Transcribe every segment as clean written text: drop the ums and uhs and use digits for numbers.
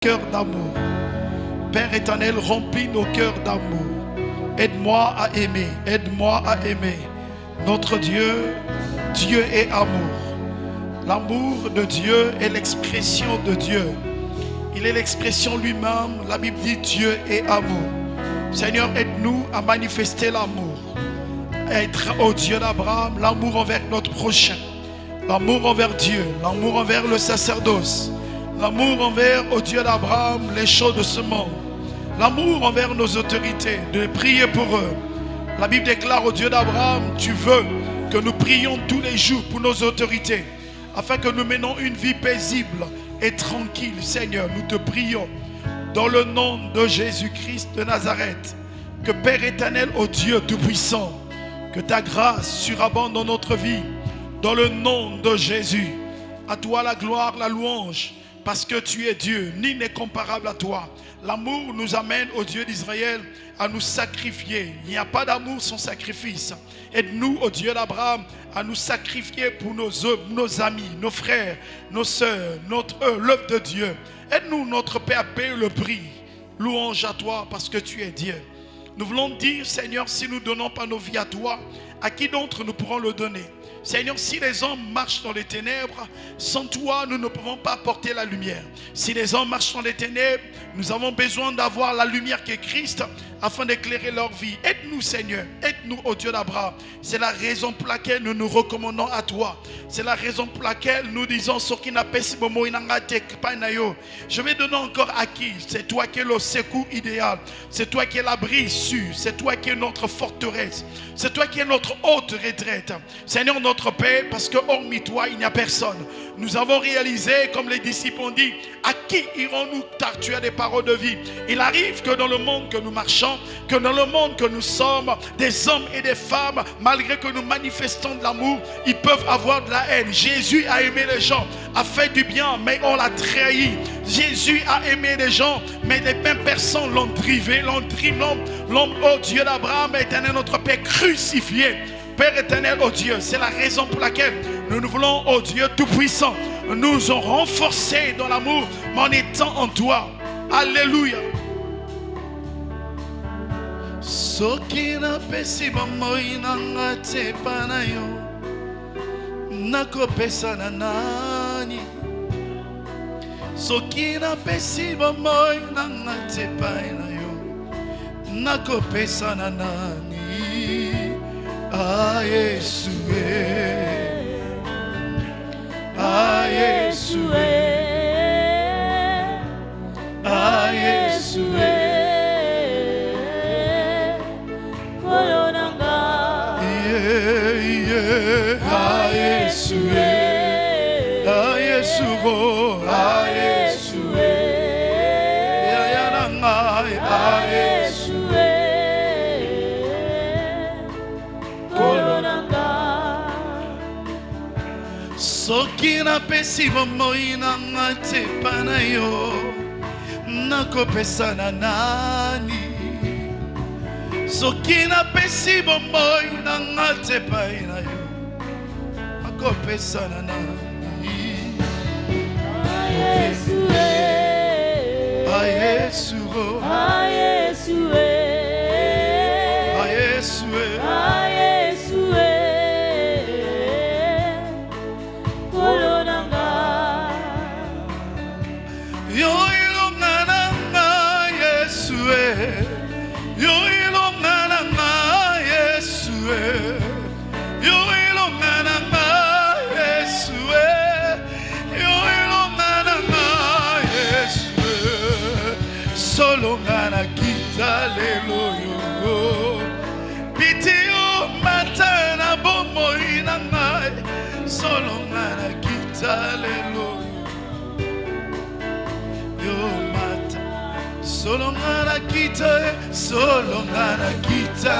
cœurs d'amour. Père éternel, remplis nos cœurs d'amour. Aide-moi à aimer, aide-moi à aimer. Notre Dieu, Dieu est amour. L'amour de Dieu est l'expression de Dieu. Il est l'expression lui-même. La Bible dit Dieu est amour. Seigneur, aide-nous à manifester l'amour. Être au Dieu d'Abraham, l'amour envers notre prochain. L'amour envers Dieu, l'amour envers le sacerdoce. L'amour envers au Dieu d'Abraham, les choses de ce monde. L'amour envers nos autorités, de prier pour eux. La Bible déclare au Dieu d'Abraham, tu veux que nous prions tous les jours pour nos autorités, afin que nous menons une vie paisible et tranquille. Seigneur, nous te prions dans le nom de Jésus-Christ de Nazareth, que Père éternel, ô Dieu Tout-Puissant, que ta grâce surabonde dans notre vie, dans le nom de Jésus. À toi la gloire, la louange, parce que tu es Dieu, ni n'est comparable à toi. L'amour nous amène au Dieu d'Israël à nous sacrifier. Il n'y a pas d'amour sans sacrifice. Aide-nous, au Dieu d'Abraham, à nous sacrifier pour nos amis, nos frères, nos sœurs, l'œuvre de Dieu. Aide-nous, notre Père, à payer le prix. Louange à toi parce que tu es Dieu. Nous voulons dire, Seigneur, si nous ne donnons pas nos vies à toi, à qui d'autre nous pourrons le donner? Seigneur, si les hommes marchent dans les ténèbres, sans toi, nous ne pouvons pas apporter la lumière. Si les hommes marchent dans les ténèbres, nous avons besoin d'avoir la lumière qui est Christ afin d'éclairer leur vie. Aide-nous, Seigneur. Aide-nous, ô Dieu d'Abraham. C'est la raison pour laquelle nous nous recommandons à toi. C'est la raison pour laquelle nous disons je vais donner encore à qui? C'est toi qui es le secours idéal. C'est toi qui es l'abri sûr. C'est toi qui es notre forteresse. C'est toi qui es notre haute retraite. Seigneur notre Père, parce que hormis toi, il n'y a personne. Nous avons réalisé, comme les disciples ont dit, à qui irons-nous car tu as des paroles de vie? Il arrive que dans le monde que nous marchons, que dans le monde que nous sommes, des hommes et des femmes, malgré que nous manifestons de l'amour, ils peuvent avoir de la haine. Jésus a aimé les gens, a fait du bien, mais on l'a trahi. Jésus a aimé les gens, mais les mêmes personnes l'ont privé, l'ont oh Dieu d'Abraham, éternel notre Père, crucifié. Père éternel, oh Dieu, c'est la raison pour laquelle nous voulons, oh Dieu Tout-Puissant, nous ont renforcés dans l'amour, mais en étant en toi. Alléluia. Sokina pesi bamoina ngate panayo nakopesa na nani. Sokina pesi bamoina ngate panayo nakopesa na nani. Ah Yesu, ah Yesu, ah Yesu. Sokina pesi bamoina ngate panayo nakopesa na nani. Sokina pesi bamoina ngate panayo nakopesa na nani. Ah Yesu, ah Yesu, ah Yesu, ah Yesu. Solongana kita, solongana kita,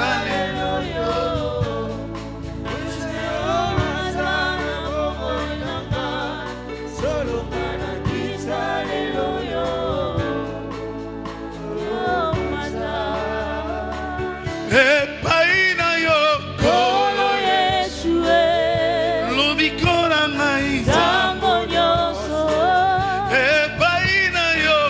Tango nyoso, epaina yo.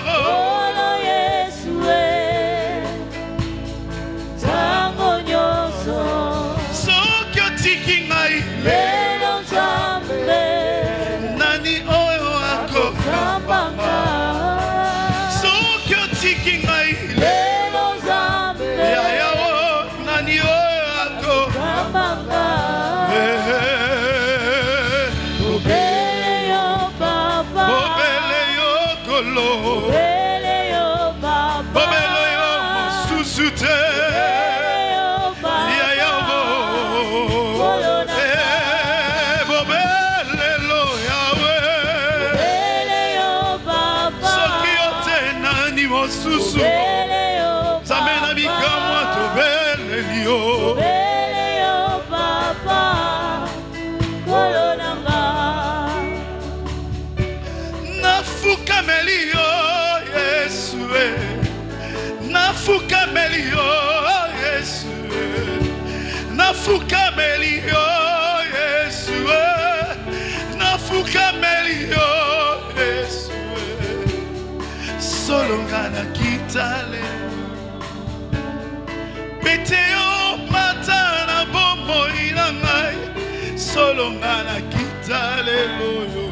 Bobele yo mosusu te. Nafukamelio Yesue, nafukamelio Yesue, solongana kitale, meteo matana bomo inangai, solongana kitale loyo.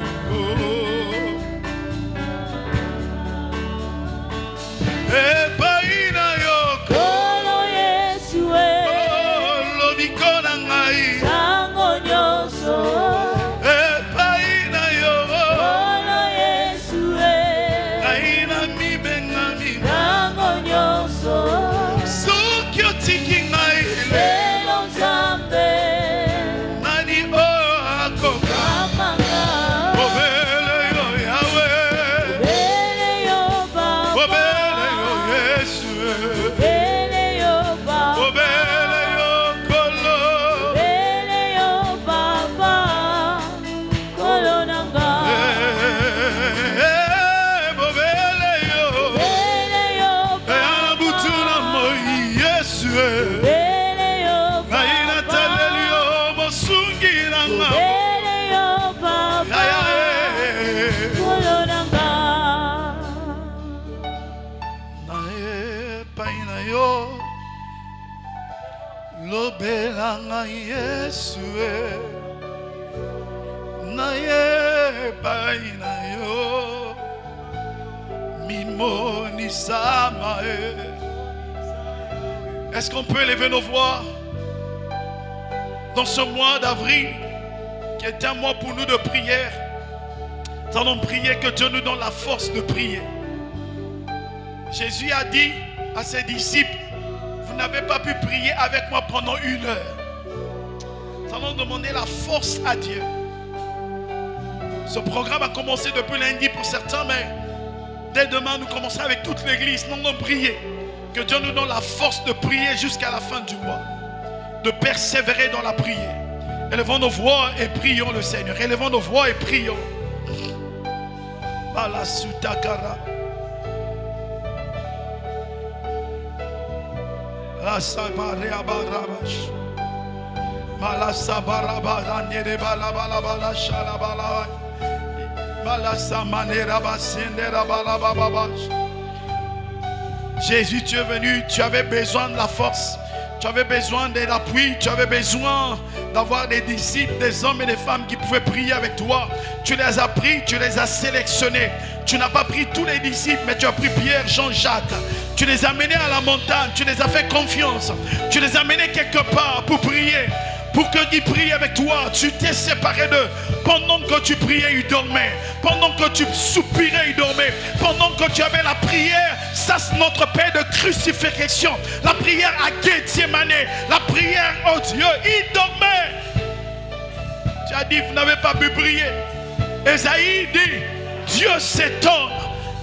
Epaina yoko. Lobelanga Yesue, naye paina yo, mimoni samae. Est-ce qu'on peut élever nos voix dans ce mois d'avril, qui est un mois pour nous de prière? Nous allons prier, que Dieu nous donne la force de prier. Jésus a dit à ses disciples: vous n'avez pas pu prier avec moi pendant 1 heure. Nous allons demander la force à Dieu. Ce programme a commencé depuis lundi pour certains, mais dès demain, nous commencerons avec toute l'église. Nous allons prier. Que Dieu nous donne la force de prier jusqu'à la fin du mois. De persévérer dans la prière. Élevons nos voix et prions le Seigneur. Élevons nos voix et prions. Balasutakara. La sabarea barabash, mala sabara baranyere balabala bala shalabala, mala samanera basendera balababash. Jésus, tu es venu, tu avais besoin de la force, tu avais besoin de l'appui, tu avais besoin d'avoir des disciples, des hommes et des femmes qui pouvaient prier avec toi. Tu les as pris, tu les as sélectionnés. Tu n'as pas pris tous les disciples, mais tu as pris Pierre, Jean, Jacques. Tu les as menés à la montagne, tu les as fait confiance. Tu les as menés quelque part pour prier. Pour qu'ils prient avec toi, tu t'es séparé d'eux. Pendant que tu priais, ils dormaient. Pendant que tu soupirais, ils dormaient. Pendant que tu avais la prière, ça c'est notre Père de crucifixion. La prière à Gethsemane, la prière, oh Dieu, ils dormaient. Tu as dit, vous n'avez pas pu prier. Ésaïe dit, Dieu s'étonne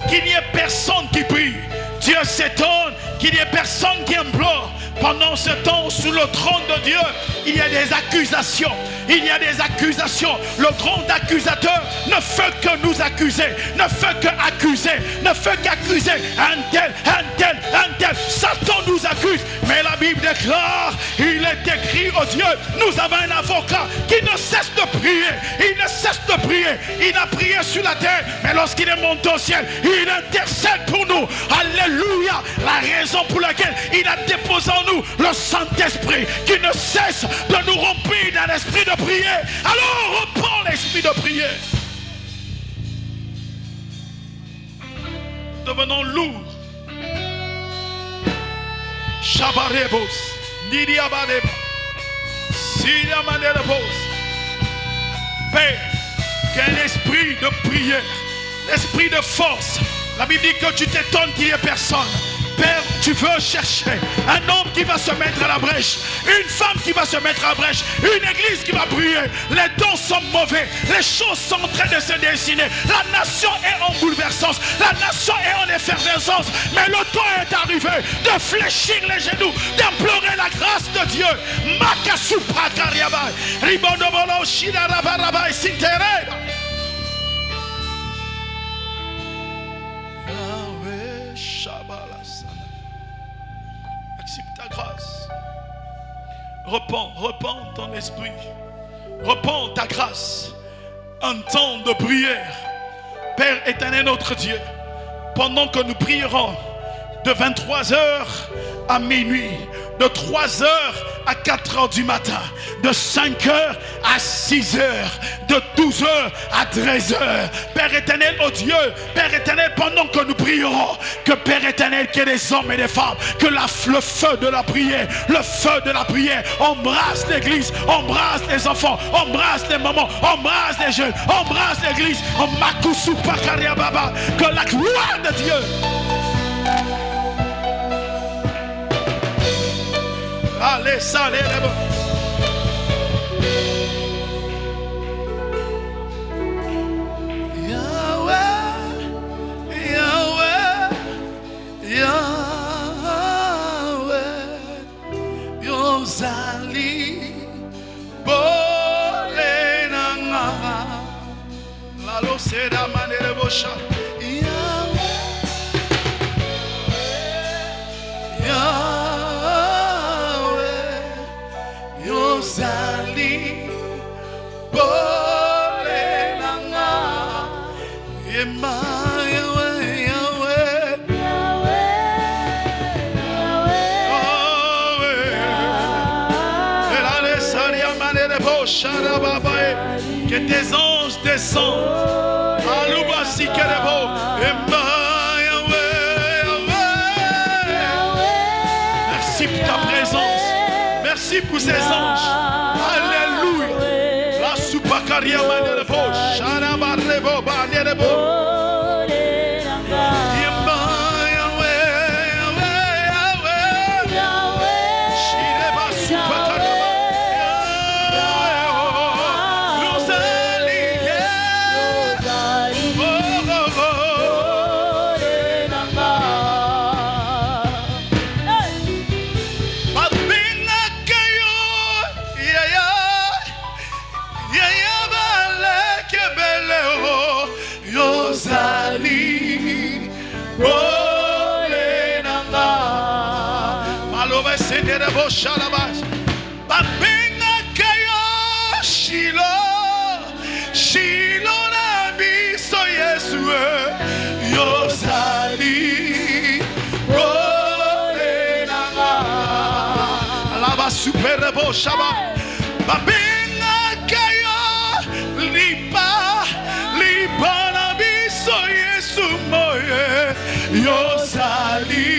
qu'il n'y ait personne qui prie. Dieu s'étonne qu'il n'y ait personne qui implore. Pendant ce temps, sous le trône de Dieu, il y a des accusations. Il y a des accusations. Le grand accusateur ne fait que nous accuser. Ne fait que accuser. Ne fait qu'accuser. Un tel. Satan nous accuse. Mais la Bible déclare, il est écrit, oh Dieu, nous avons un avocat qui ne cesse de prier. Il ne cesse de prier. Il a prié sur la terre. Mais lorsqu'il est monté au ciel, il intercède pour nous. Alléluia. La raison pour laquelle il a déposé en nous le Saint-Esprit qui ne cesse de nous remplir d'un esprit de prière. Alors reprends l'esprit de prière. Devenons lourds. Shabarebos, Nidiabadeba, Sidiamanerebos. Père, qu'un esprit de prière, l'esprit de force La Bible dit que tu t'étonnes qu'il n'y ait personne. Père, tu veux chercher un homme qui va se mettre à la brèche, une femme qui va se mettre à la brèche, une église qui va brûler. Les dons sont mauvais, les choses sont en train de se dessiner. La nation est en bouleversance, la nation est en effervescence. Mais le temps est arrivé de fléchir les genoux, d'implorer la grâce de Dieu. Makasupa kariabai, ribondobolo shirabarabai sintereba. Accepte ta grâce. Repends ton esprit. Repends ta grâce. Un temps de prière. Père éternel notre Dieu, pendant que nous prierons de 23h à minuit, de 3h à 4h du matin, de 5h à 6h, de 12h à 13h. Père éternel, oh Dieu, Père éternel, pendant que nous prierons, que Père éternel, qu'il y ait des hommes et des femmes, que le feu de la prière, embrasse l'église, embrasse les enfants, embrasse les mamans, embrasse les jeunes, embrasse l'église, que la gloire de Dieu. Allez, salez les bons. Yozali bolenanga la losera manere bosha Yozali bolenanga Yema que tes anges descendent. Alubasi kerebo. Merci pour ta présence. Merci pour ces anges. Alléluia. La supakaria manerebo. Sharabarebo banerebo. Shalabas, Babenga Kayo, Shilo Nabi, so Yesue, Yosali, Rolenanga, Lava Superbo Shaba, Babenga Kayo, Lipa Nabi, so Yesu Moye, Yosali.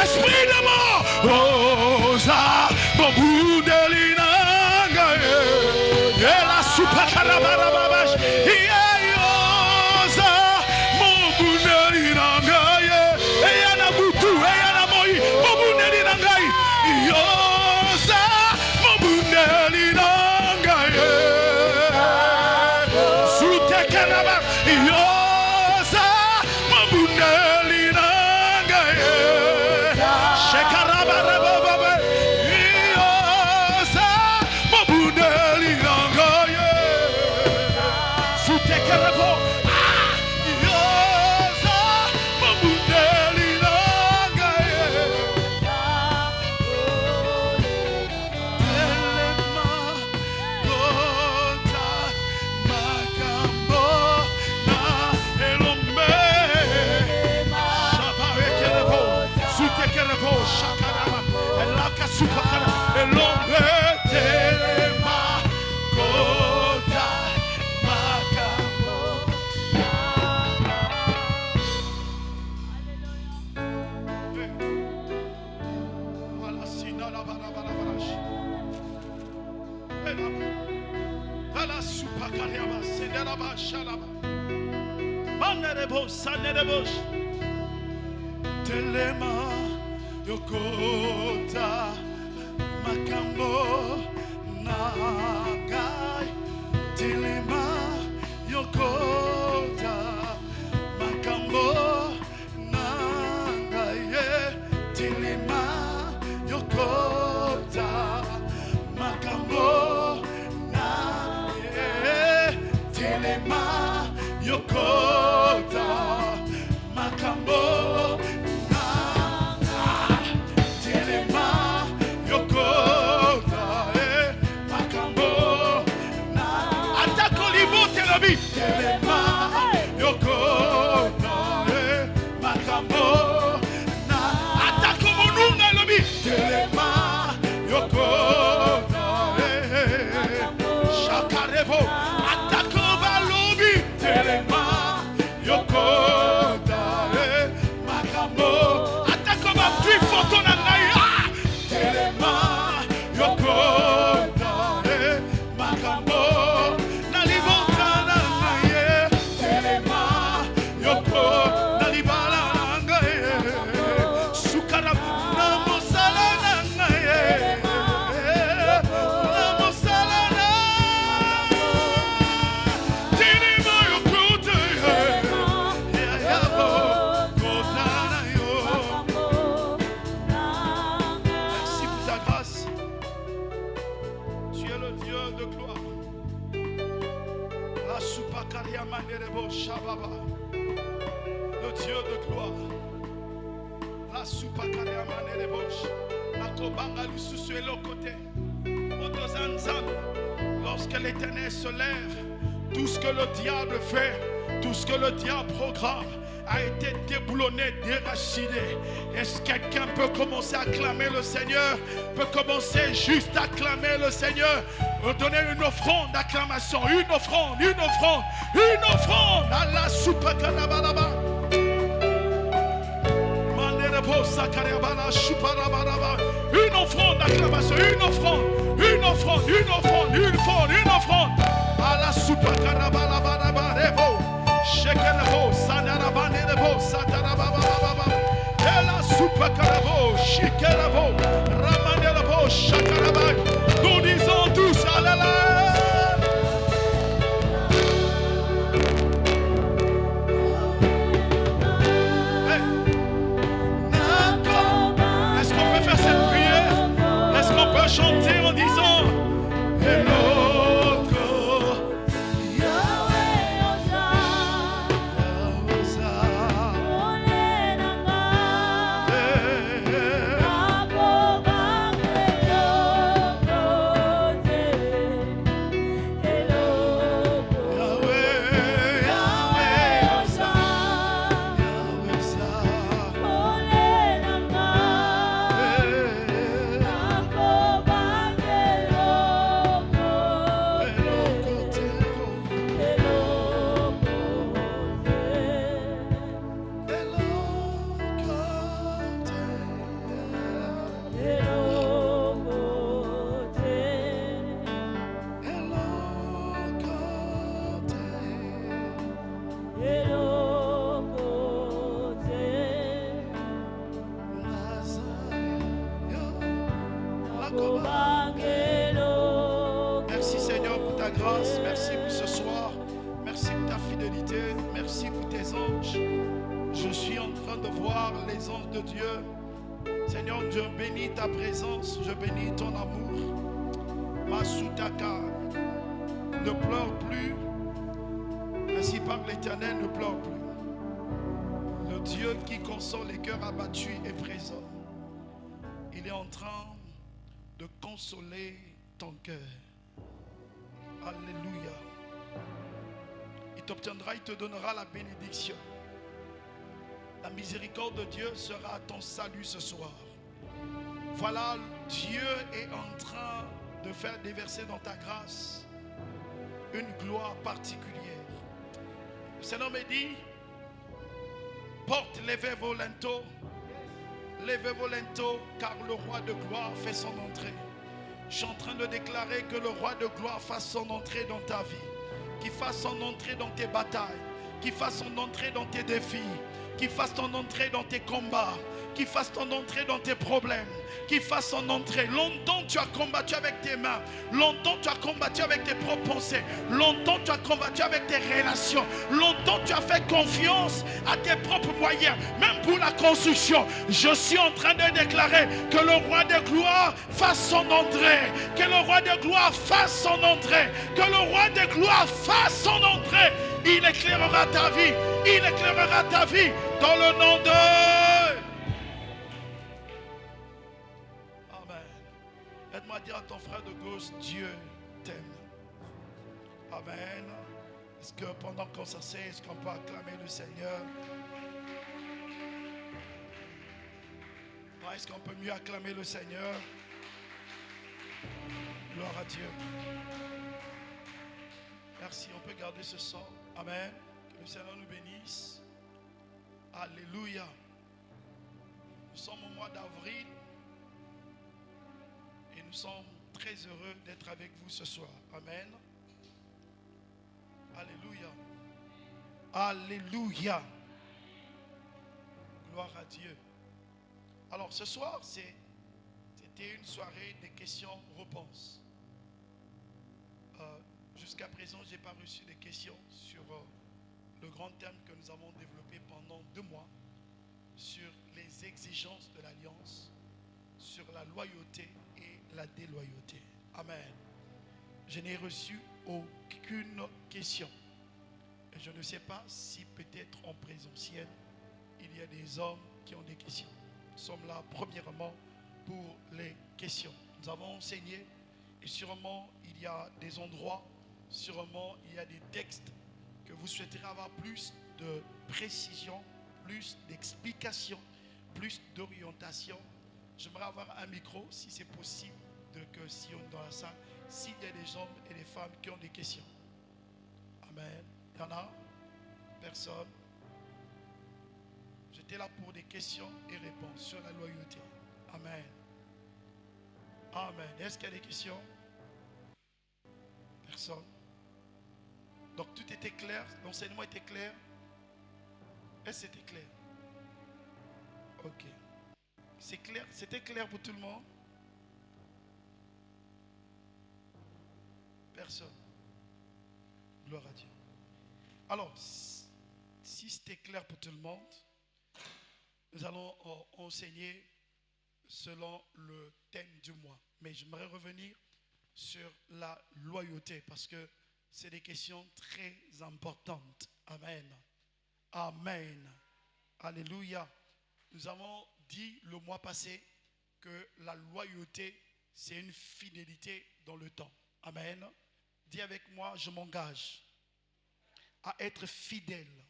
Esprit de mort, Rosa, Bobudelina, et la Supakarababash, Yosa, Mobudelina, et Yanabutu. Telema yokota makambo nagai. Telema yokota makambo nagai. Telema yokota makambo nagai. Telema yokota makambo. Le Dieu de gloire. La soupa kariamane de bosh. Makobanga lususu et l'autre côté. Lorsque l'Éternel se lève, tout ce que le diable fait, tout ce que le diable programme a été déboulonné, déraciné. Est-ce que quelqu'un peut commencer à acclamer le Seigneur? Peut commencer juste à acclamer le Seigneur. Donner une offrande d'acclamation, une offrande, une offrande, une offrande à la soupe karabaraba. Une offrande d'acclamation, une offrande, une offrande, une offrande, une offrande, une offrande à la soupe karabaraba rebo. Shekelebo, Sanarabanebo, Satarababa, Ela Supercarabo, Shikelebo, Ramanelebo, Shakaraba. Nous disons tous Alléluia. Est-ce qu'on peut faire cette prière? Est-ce qu'on peut chanter en disant Hello? Merci Seigneur pour ta grâce, merci pour ce soir, merci pour ta fidélité, merci pour tes anges. Je suis en train de voir les anges de Dieu. Seigneur, je bénis ta présence, je bénis ton amour. Masutaka, ne pleure plus. Ainsi parle l'Éternel, ne pleure plus. Le Dieu qui console les cœurs abattus est présent. Il est en train de consoler ton cœur. Alléluia. Il t'obtiendra, il te donnera la bénédiction. La miséricorde de Dieu sera ton salut ce soir. Voilà, Dieu est en train de faire déverser dans ta grâce une gloire particulière. Le Seigneur me dit, porte leve volento, car le roi de gloire fait son entrée. Je suis en train de déclarer que le roi de gloire fasse son entrée dans ta vie, qu'il fasse son entrée dans tes batailles, qu'il fasse son entrée dans tes défis, qu'il fasse ton entrée dans tes combats, qu'il fasse ton entrée dans tes problèmes, qu'il fasse son entrée. Longtemps tu as combattu avec tes mains, longtemps tu as combattu avec tes propres pensées, longtemps tu as combattu avec tes relations, longtemps tu as fait confiance à tes propres moyens, même pour la construction. Je suis en train de déclarer que le roi de gloire fasse son entrée, que le roi de gloire fasse son entrée, que le roi de gloire fasse son entrée. Il éclairera ta vie, il éclairera ta vie dans le nom de... Amen. Aide-moi à dire à ton frère de gauche, Dieu t'aime. Amen. Est-ce que pendant qu'on s'assied, est-ce qu'on peut acclamer le Seigneur? Est-ce qu'on peut mieux acclamer le Seigneur? Gloire à Dieu. Merci, on peut garder ce son. Amen. Que le Seigneur nous bénisse. Alléluia. Nous sommes au mois d'avril et nous sommes très heureux d'être avec vous ce soir. Amen. Alléluia. Alléluia. Gloire à Dieu. Alors ce soir, c'était une soirée des questions-réponses. Jusqu'à présent, je n'ai pas reçu de questions sur le grand thème que nous avons développé pendant 2 mois sur les exigences de l'alliance, sur la loyauté et la déloyauté. Amen. Je n'ai reçu aucune question. Et je ne sais pas si peut-être en présentiel, il y a des hommes qui ont des questions. Nous sommes là premièrement pour les questions. Nous avons enseigné et sûrement il y a des endroits, sûrement il y a des textes que vous souhaiterez avoir plus de précision, plus d'explication, plus d'orientation. J'aimerais avoir un micro si c'est possible, que si on est dans la salle, s'il y a des hommes et des femmes qui ont des questions. Amen. Il y en a? Personne? J'étais là pour des questions et réponses sur la loyauté. Amen. Amen. Est-ce qu'il y a des questions? Personne. Donc tout était clair, l'enseignement était clair. Est-ce que c'était clair? Ok. C'est clair, c'était clair pour tout le monde? Personne. Gloire à Dieu. Alors, si c'était clair pour tout le monde, nous allons enseigner selon le thème du mois. Mais j'aimerais revenir sur la loyauté parce que c'est des questions très importantes. Amen. Amen. Alléluia. Nous avons dit le mois passé que la loyauté, c'est une fidélité dans le temps. Amen. Dis avec moi, je m'engage à être fidèle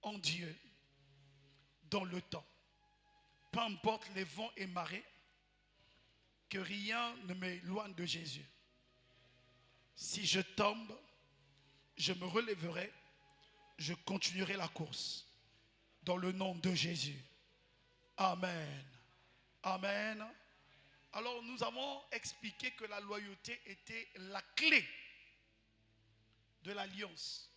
en Dieu dans le temps. Peu importe les vents et marées, que rien ne m'éloigne de Jésus. Si je tombe, je me relèverai, je continuerai la course. Dans le nom de Jésus. Amen. Amen. Alors nous avons expliqué que la loyauté était la clé de l'alliance.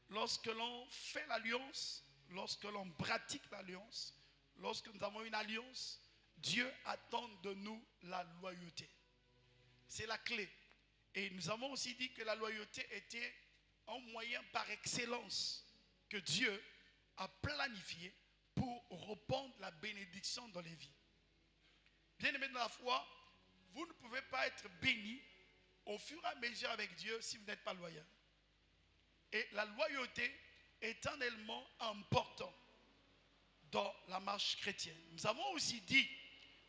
Lorsque l'on fait l'alliance, lorsque l'on pratique l'alliance, lorsque nous avons une alliance, Dieu attend de nous la loyauté. C'est la clé. Et nous avons aussi dit que la loyauté était un moyen par excellence que Dieu a planifié pour répandre la bénédiction dans les vies. Bien-aimés dans la foi, vous ne pouvez pas être béni au fur et à mesure avec Dieu si vous n'êtes pas loyal. Et la loyauté est un élément important dans la marche chrétienne. Nous avons aussi dit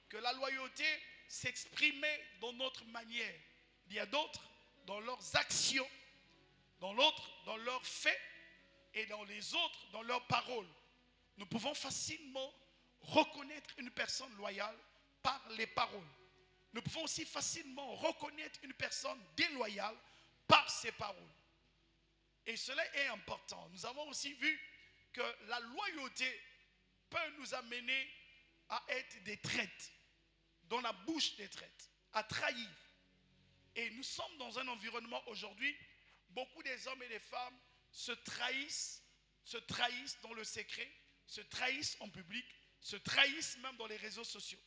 que la loyauté s'exprimait dans notre manière. Il y a d'autres dans leurs actions, dans l'autre dans leurs faits et dans les autres dans leurs paroles. Nous pouvons facilement reconnaître une personne loyale par les paroles. Nous pouvons aussi facilement reconnaître une personne déloyale par ses paroles. Et cela est important. Nous avons aussi vu que la loyauté peut nous amener à être des traîtres, dans la bouche des traîtres, à trahir. Et nous sommes dans un environnement aujourd'hui, beaucoup des hommes et des femmes se trahissent dans le secret, se trahissent en public, se trahissent même dans les réseaux sociaux.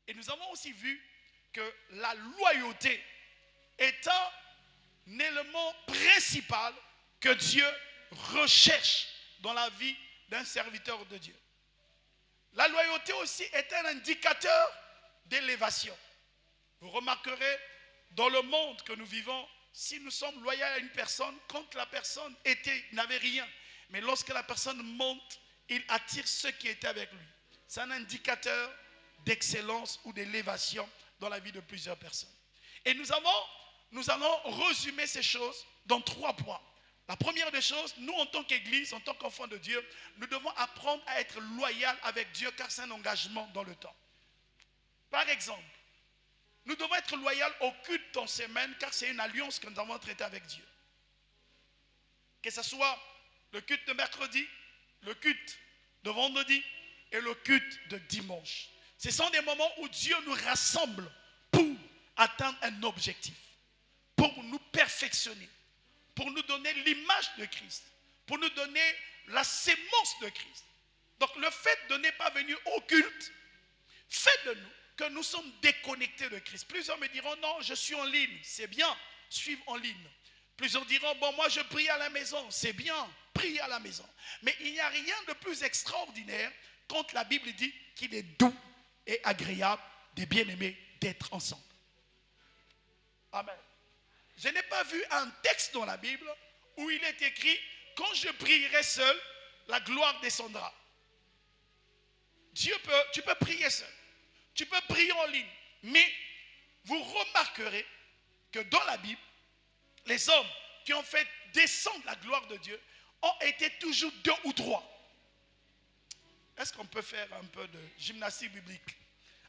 Et nous avons aussi vu que la loyauté est un élément principal que Dieu recherche dans la vie d'un serviteur de Dieu. La loyauté aussi est un indicateur d'élévation. Vous remarquerez dans le monde que nous vivons, si nous sommes loyaux à une personne, quand la personne n'avait rien, mais lorsque la personne monte, il attire ceux qui étaient avec lui. C'est un indicateur d'excellence ou d'élévation dans la vie de plusieurs personnes. Et nous allons résumer ces choses dans 3 points. La première des choses, nous en tant qu'Église, en tant qu'enfants de Dieu, nous devons apprendre à être loyal avec Dieu car c'est un engagement dans le temps. Par exemple, nous devons être loyaux au culte en semaine car c'est une alliance que nous avons traitée avec Dieu. Que ce soit le culte de mercredi, le culte de vendredi et le culte de dimanche. Ce sont des moments où Dieu nous rassemble pour atteindre un objectif, pour nous perfectionner, pour nous donner l'image de Christ, pour nous donner la sémence de Christ. Donc le fait de ne pas venir au culte fait de nous que nous sommes déconnectés de Christ. Plusieurs me diront, non, je suis en ligne. C'est bien, suivre en ligne. Plusieurs diront, bon, moi je prie à la maison. C'est bien, prier à la maison. Mais il n'y a rien de plus extraordinaire quand la Bible dit qu'il est doux et agréable des bien-aimés d'être ensemble. Amen. Je n'ai pas vu un texte dans la Bible où il est écrit, quand je prierai seul, la gloire descendra. Tu peux prier seul. Tu peux prier en ligne. Mais vous remarquerez que dans la Bible, les hommes qui ont fait descendre la gloire de Dieu ont été toujours 2 ou 3. Est-ce qu'on peut faire un peu de gymnastique biblique?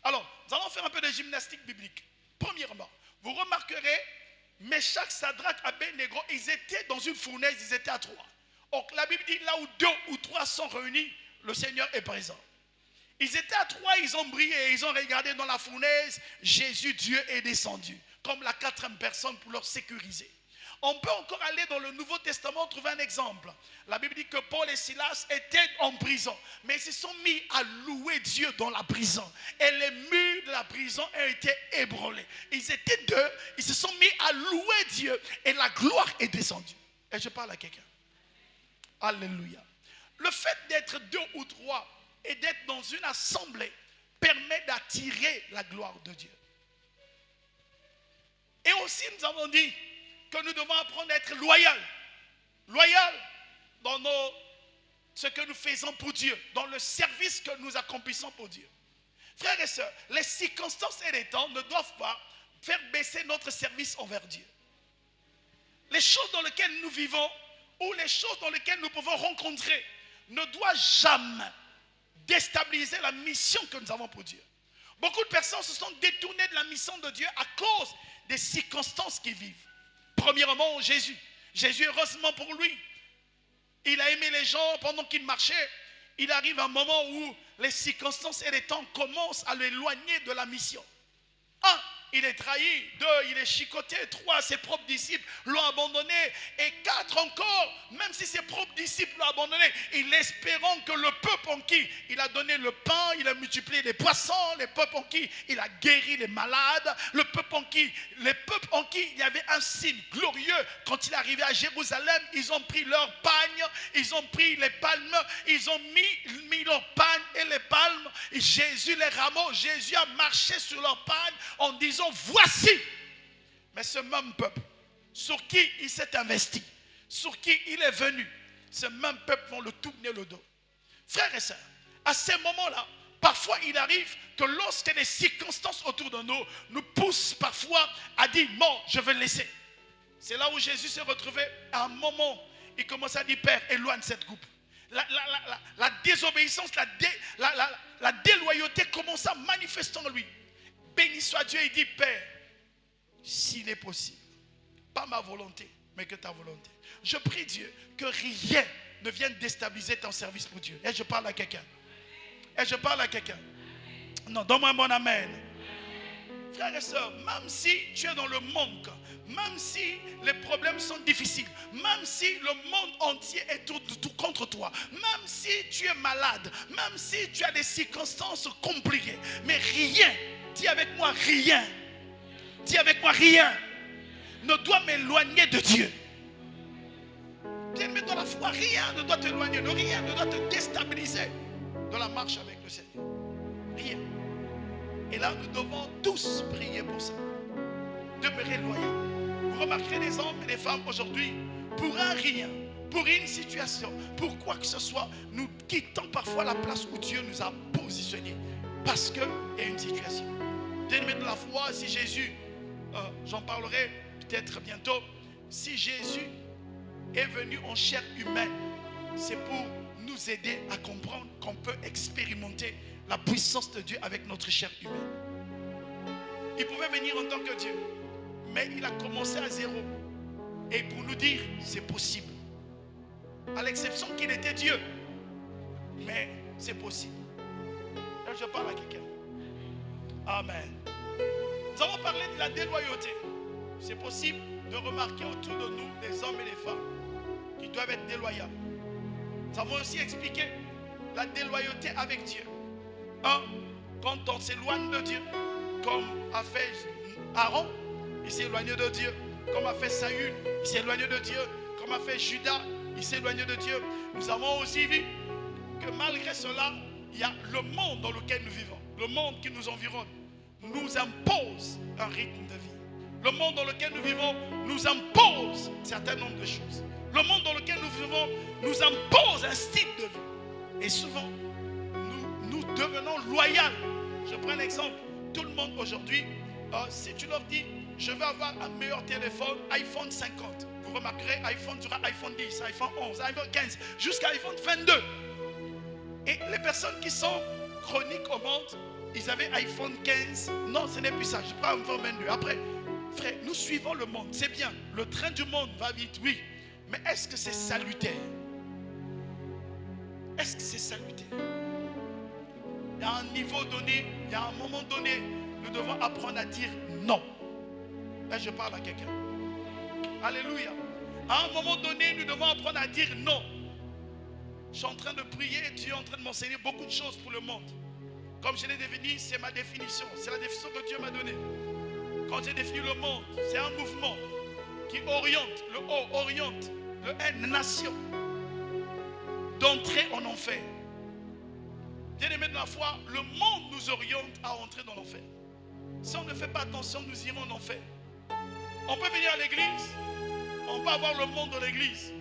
Alors, nous allons faire un peu de gymnastique biblique. Premièrement, vous remarquerez, Meshach, Shadrach, Abednego, ils étaient dans une fournaise, ils étaient à 3. Donc la Bible dit, là où 2 ou 3 sont réunis, le Seigneur est présent. Ils étaient à 3, ils ont brillé, ils ont regardé dans la fournaise, Jésus, Dieu est descendu, comme la 4e personne pour leur sécuriser. On peut encore aller dans le Nouveau Testament, trouver un exemple. La Bible dit que Paul et Silas étaient en prison, mais ils se sont mis à louer Dieu dans la prison. Et les murs de la prison ont été ébranlés. Ils étaient 2, ils se sont mis à louer Dieu et la gloire est descendue. Et je parle à quelqu'un. Alléluia. Le fait d'être 2 ou 3 et d'être dans une assemblée permet d'attirer la gloire de Dieu. Et aussi nous avons dit que nous devons apprendre à être loyal. Loyal dans ce que nous faisons pour Dieu, dans le service que nous accomplissons pour Dieu. Frères et sœurs, les circonstances et les temps ne doivent pas faire baisser notre service envers Dieu. Les choses dans lesquelles nous vivons ou les choses dans lesquelles nous pouvons rencontrer ne doivent jamais déstabiliser la mission que nous avons pour Dieu. Beaucoup de personnes se sont détournées de la mission de Dieu à cause des circonstances qu'ils vivent. Premièrement, Jésus. Jésus, heureusement pour lui, il a aimé les gens pendant qu'il marchait. Il arrive un moment où les circonstances et les temps commencent à l'éloigner de la mission. il est trahi. 2, il est chicoté. 3, ses propres disciples l'ont abandonné. Et 4 encore, même si ses propres disciples l'ont abandonné, il espérant que le peuple en qui il a donné le pain, il a multiplié les poissons, les peuples en qui il a guéri les malades, les peuples en qui il y avait un signe glorieux. Quand il est arrivé à Jérusalem, ils ont pris leur pagne, ils ont pris les palmes, ils ont mis leur pagne et les palmes. Et Jésus, les rameaux, Jésus a marché sur leur pagne en disant voici. Mais ce même peuple sur qui il s'est investi, sur qui il est venu, ce même peuple vont le tourner le dos. Frères et sœurs, à ces moments-là, parfois il arrive que lorsque les circonstances autour de nous nous poussent parfois à dire non, je vais le laisser. C'est là où Jésus s'est retrouvé à un moment, il commence à dire Père, éloigne cette coupe. La désobéissance, la déloyauté commence à manifester en lui. Béni soit Dieu, il dit Père, s'il est possible, pas ma volonté, mais que ta volonté. Je prie Dieu que rien ne vienne déstabiliser ton service pour Dieu. Et je parle à quelqu'un. Non, donne-moi un bon amen. Frères et sœurs, même si tu es dans le manque, même si les problèmes sont difficiles, même si le monde entier est tout contre toi, même si tu es malade, même si tu as des circonstances compliquées, mais rien, dis avec moi rien, ne doit m'éloigner de Dieu. Bien-aimé dans la foi, rien ne doit t'éloigner, rien ne doit te déstabiliser dans la marche avec le Seigneur. Rien. Et là, nous devons tous prier pour ça. Demeurer loyaux. Vous remarquerez des hommes et des femmes aujourd'hui, pour un rien, pour une situation, pour quoi que ce soit, nous quittons parfois la place où Dieu nous a positionnés. Parce qu'il y a une situation. Bien-aimé de la foi, si Jésus, j'en parlerai peut-être bientôt, si Jésus est venu en chair humaine, c'est pour nous aider à comprendre qu'on peut expérimenter la puissance de Dieu avec notre chair humaine. Il pouvait venir en tant que Dieu, mais il a commencé à zéro. Et pour nous dire, c'est possible. À l'exception qu'il était Dieu. Mais c'est possible. Là, je parle à quelqu'un. Amen. Nous avons parlé de la déloyauté. C'est possible de remarquer autour de nous des hommes et des femmes qui doivent être déloyaux. Nous avons aussi expliqué la déloyauté avec Dieu. Quand on s'éloigne de Dieu, comme a fait Aaron, il s'est éloigné de Dieu. Comme a fait Saül, il s'est éloigné de Dieu. Comme a fait Judas, il s'est éloigné de Dieu. Nous avons aussi vu que malgré cela, il y a le monde dans lequel nous vivons. Le monde qui nous environne nous impose un rythme de vie. Le monde dans lequel nous vivons nous impose un certain nombre de choses. Le monde dans lequel nous vivons nous impose un style de vie. Et souvent, nous devenons loyaux. Je prends un exemple. Tout le monde aujourd'hui, si tu leur dis, je vais avoir un meilleur téléphone, iPhone 50. Vous remarquerez, iPhone durera iPhone 10, iPhone 11, iPhone 15, jusqu'à iPhone 22. Et les personnes qui sont chroniques au monde, ils avaient iPhone 15. Non, ce n'est plus ça. Je prends iPhone 22. Après, frère, nous suivons le monde. C'est bien. Le train du monde va vite, oui. Mais est-ce que c'est salutaire? Est-ce que c'est salutaire? Il y a un niveau donné, il y a un moment donné, nous devons apprendre à dire non. Là, je parle à quelqu'un. Alléluia. À un moment donné, nous devons apprendre à dire non. Je suis en train de prier, Dieu est en train de m'enseigner beaucoup de choses pour le monde. Comme je l'ai défini, c'est ma définition. C'est la définition que Dieu m'a donnée. Quand j'ai défini le monde, c'est un mouvement qui oriente, le O oriente, le N, nation, d'entrer en enfer. Bien-aimés de la foi, le monde nous oriente à entrer dans l'enfer. Si on ne fait pas attention, nous irons en enfer. On peut venir à l'église, on peut avoir le monde de l'église,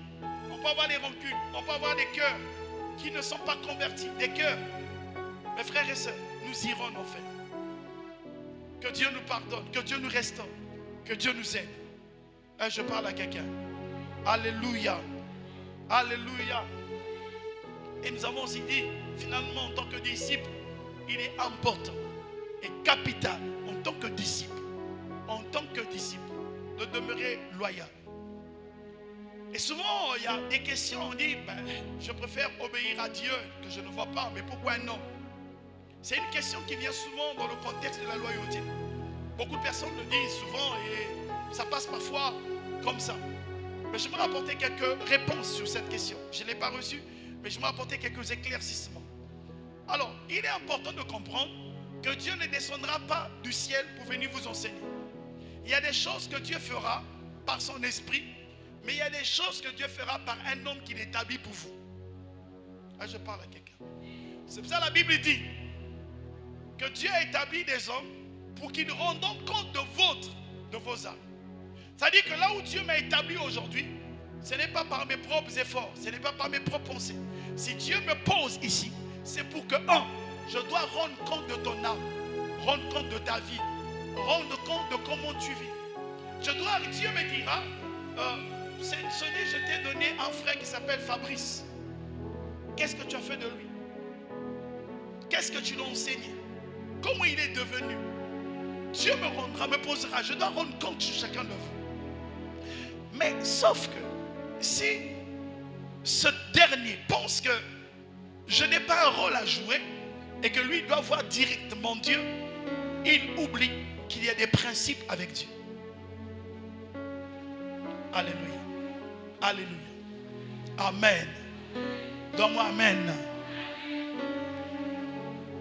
on peut avoir les rancunes, on peut avoir des cœurs qui ne sont pas convertis, des cœurs. Mes frères et sœurs, nous irons en enfer. Que Dieu nous pardonne, que Dieu nous restaure, que Dieu nous aide. Et je parle à quelqu'un. Alléluia. Alléluia. Et nous avons aussi dit, finalement, en tant que disciple, il est important et capital, en tant que disciple, de demeurer loyal. Et souvent, il y a des questions, on dit, je préfère obéir à Dieu que je ne vois pas, mais pourquoi non? C'est une question qui vient souvent dans le contexte de la loyauté. Beaucoup de personnes le disent souvent et ça passe parfois comme ça. Mais je vais apporter quelques réponses sur cette question. Je ne l'ai pas reçue, mais je vais apporter quelques éclaircissements. Alors, il est important de comprendre que Dieu ne descendra pas du ciel pour venir vous enseigner. Il y a des choses que Dieu fera par son esprit, mais il y a des choses que Dieu fera par un homme qu'il établit pour vous. Là, je parle à quelqu'un. C'est pour ça que la Bible dit que Dieu a établi des hommes pour qu'ils rendent compte de vos âmes. C'est-à-dire que là où Dieu m'a établi aujourd'hui, ce n'est pas par mes propres efforts, ce n'est pas par mes propres pensées. Si Dieu me pose ici, c'est pour que, je dois rendre compte de ton âme, rendre compte de ta vie, rendre compte de comment tu vis. Dieu me dira, je t'ai donné un frère qui s'appelle Fabrice. Qu'est-ce que tu as fait de lui? Qu'est-ce que tu l'as enseigné? Comment il est devenu? Dieu me posera, je dois rendre compte sur chacun de vous. Mais sauf que, si ce dernier pense que je n'ai pas un rôle à jouer et que lui doit voir directement Dieu, il oublie qu'il y a des principes avec Dieu. Alléluia. Alléluia. Amen. Donne-moi amen.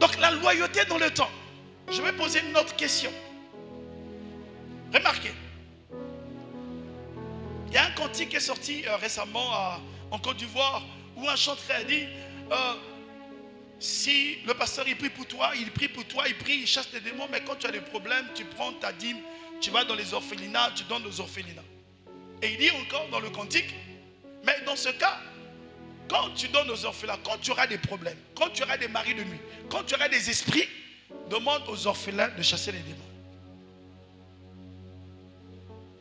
Donc la loyauté dans le temps. Je vais poser une autre question. Remarquez. Il y a un cantique qui est sorti récemment en Côte d'Ivoire où un chanteur a dit si le pasteur il prie pour toi, il prie, il chasse tes démons, mais quand tu as des problèmes, tu prends ta dîme, tu vas dans les orphelinats, tu donnes aux orphelinats. Et il dit encore dans le cantique, mais dans ce cas, quand tu donnes aux orphelins, quand tu auras des problèmes, quand tu auras des maris de nuit, quand tu auras des esprits, demande aux orphelins de chasser les démons.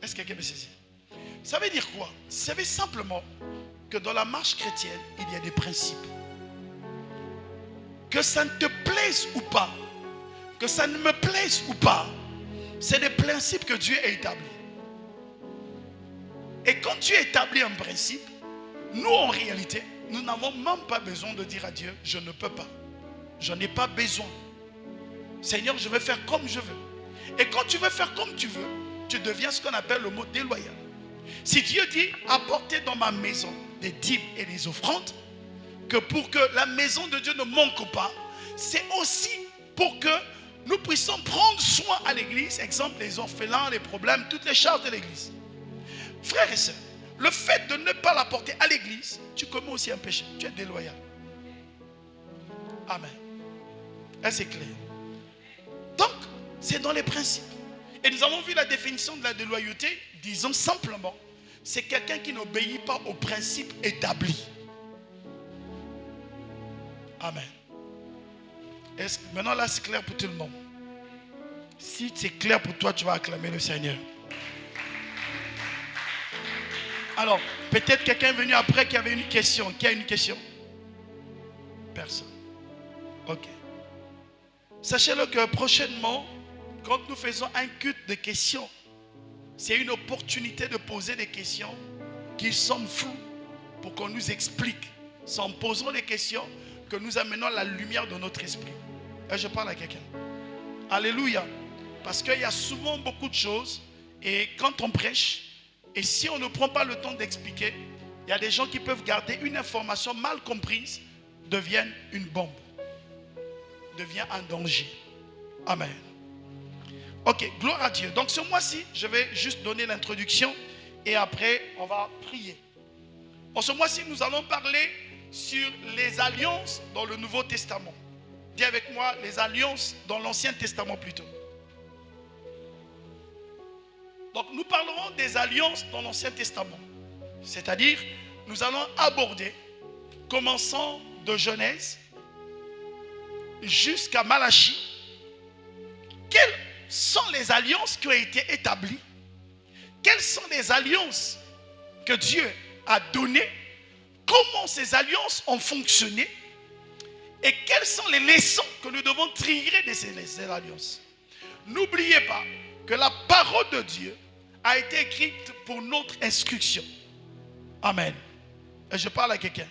Est-ce que quelqu'un me saisit? Ça veut dire quoi? Ça veut simplement que dans la marche chrétienne, il y a des principes. Que ça ne te plaise ou pas, que ça ne me plaise ou pas, c'est des principes que Dieu a établis. Et quand Dieu établit un principe, nous en réalité, nous n'avons même pas besoin de dire à Dieu, je ne peux pas. Je n'ai pas besoin. Seigneur, je vais faire comme je veux. Et quand tu veux faire comme tu veux, tu deviens ce qu'on appelle le mot déloyal. Si Dieu dit, apportez dans ma maison des dîmes et des offrandes, que pour que la maison de Dieu ne manque pas, c'est aussi pour que nous puissions prendre soin à l'église, exemple les orphelins, les problèmes, toutes les charges de l'église. Frères et sœurs, le fait de ne pas l'apporter à l'église, tu commets aussi un péché, tu es déloyal. Amen. Et c'est clair. Donc, c'est dans les principes. Et nous avons vu la définition de la déloyauté, disons simplement, c'est quelqu'un qui n'obéit pas aux principes établis. Amen. Maintenant là c'est clair pour tout le monde. Si c'est clair pour toi, tu vas acclamer le Seigneur. Alors, peut-être quelqu'un est venu après qui avait une question. Qui a une question? Personne. Ok. Sachez-le que prochainement, quand nous faisons un culte de questions, c'est une opportunité de poser des questions qui sont floues pour qu'on nous explique. C'est en posant les questions que nous amenons la lumière de notre esprit. Et je parle à quelqu'un. Alléluia. Parce qu'il y a souvent beaucoup de choses. Et quand on prêche, et si on ne prend pas le temps d'expliquer, il y a des gens qui peuvent garder une information mal comprise, deviennent une bombe, devient un danger. Amen. Ok, gloire à Dieu. Donc ce mois-ci, je vais juste donner l'introduction et après on va prier. En ce mois-ci, nous allons parler sur les alliances dans le Nouveau Testament. Dis avec moi, les alliances dans l'Ancien Testament plutôt. Donc nous parlerons des alliances dans l'Ancien Testament. C'est-à-dire, nous allons aborder, commençant de Genèse jusqu'à Malachie, quelles sont les alliances qui ont été établies, quelles sont les alliances que Dieu a données, comment ces alliances ont fonctionné et quelles sont les leçons que nous devons tirer de ces alliances. N'oubliez pas que la parole de Dieu a été écrite pour notre instruction. Amen. Et je parle à quelqu'un.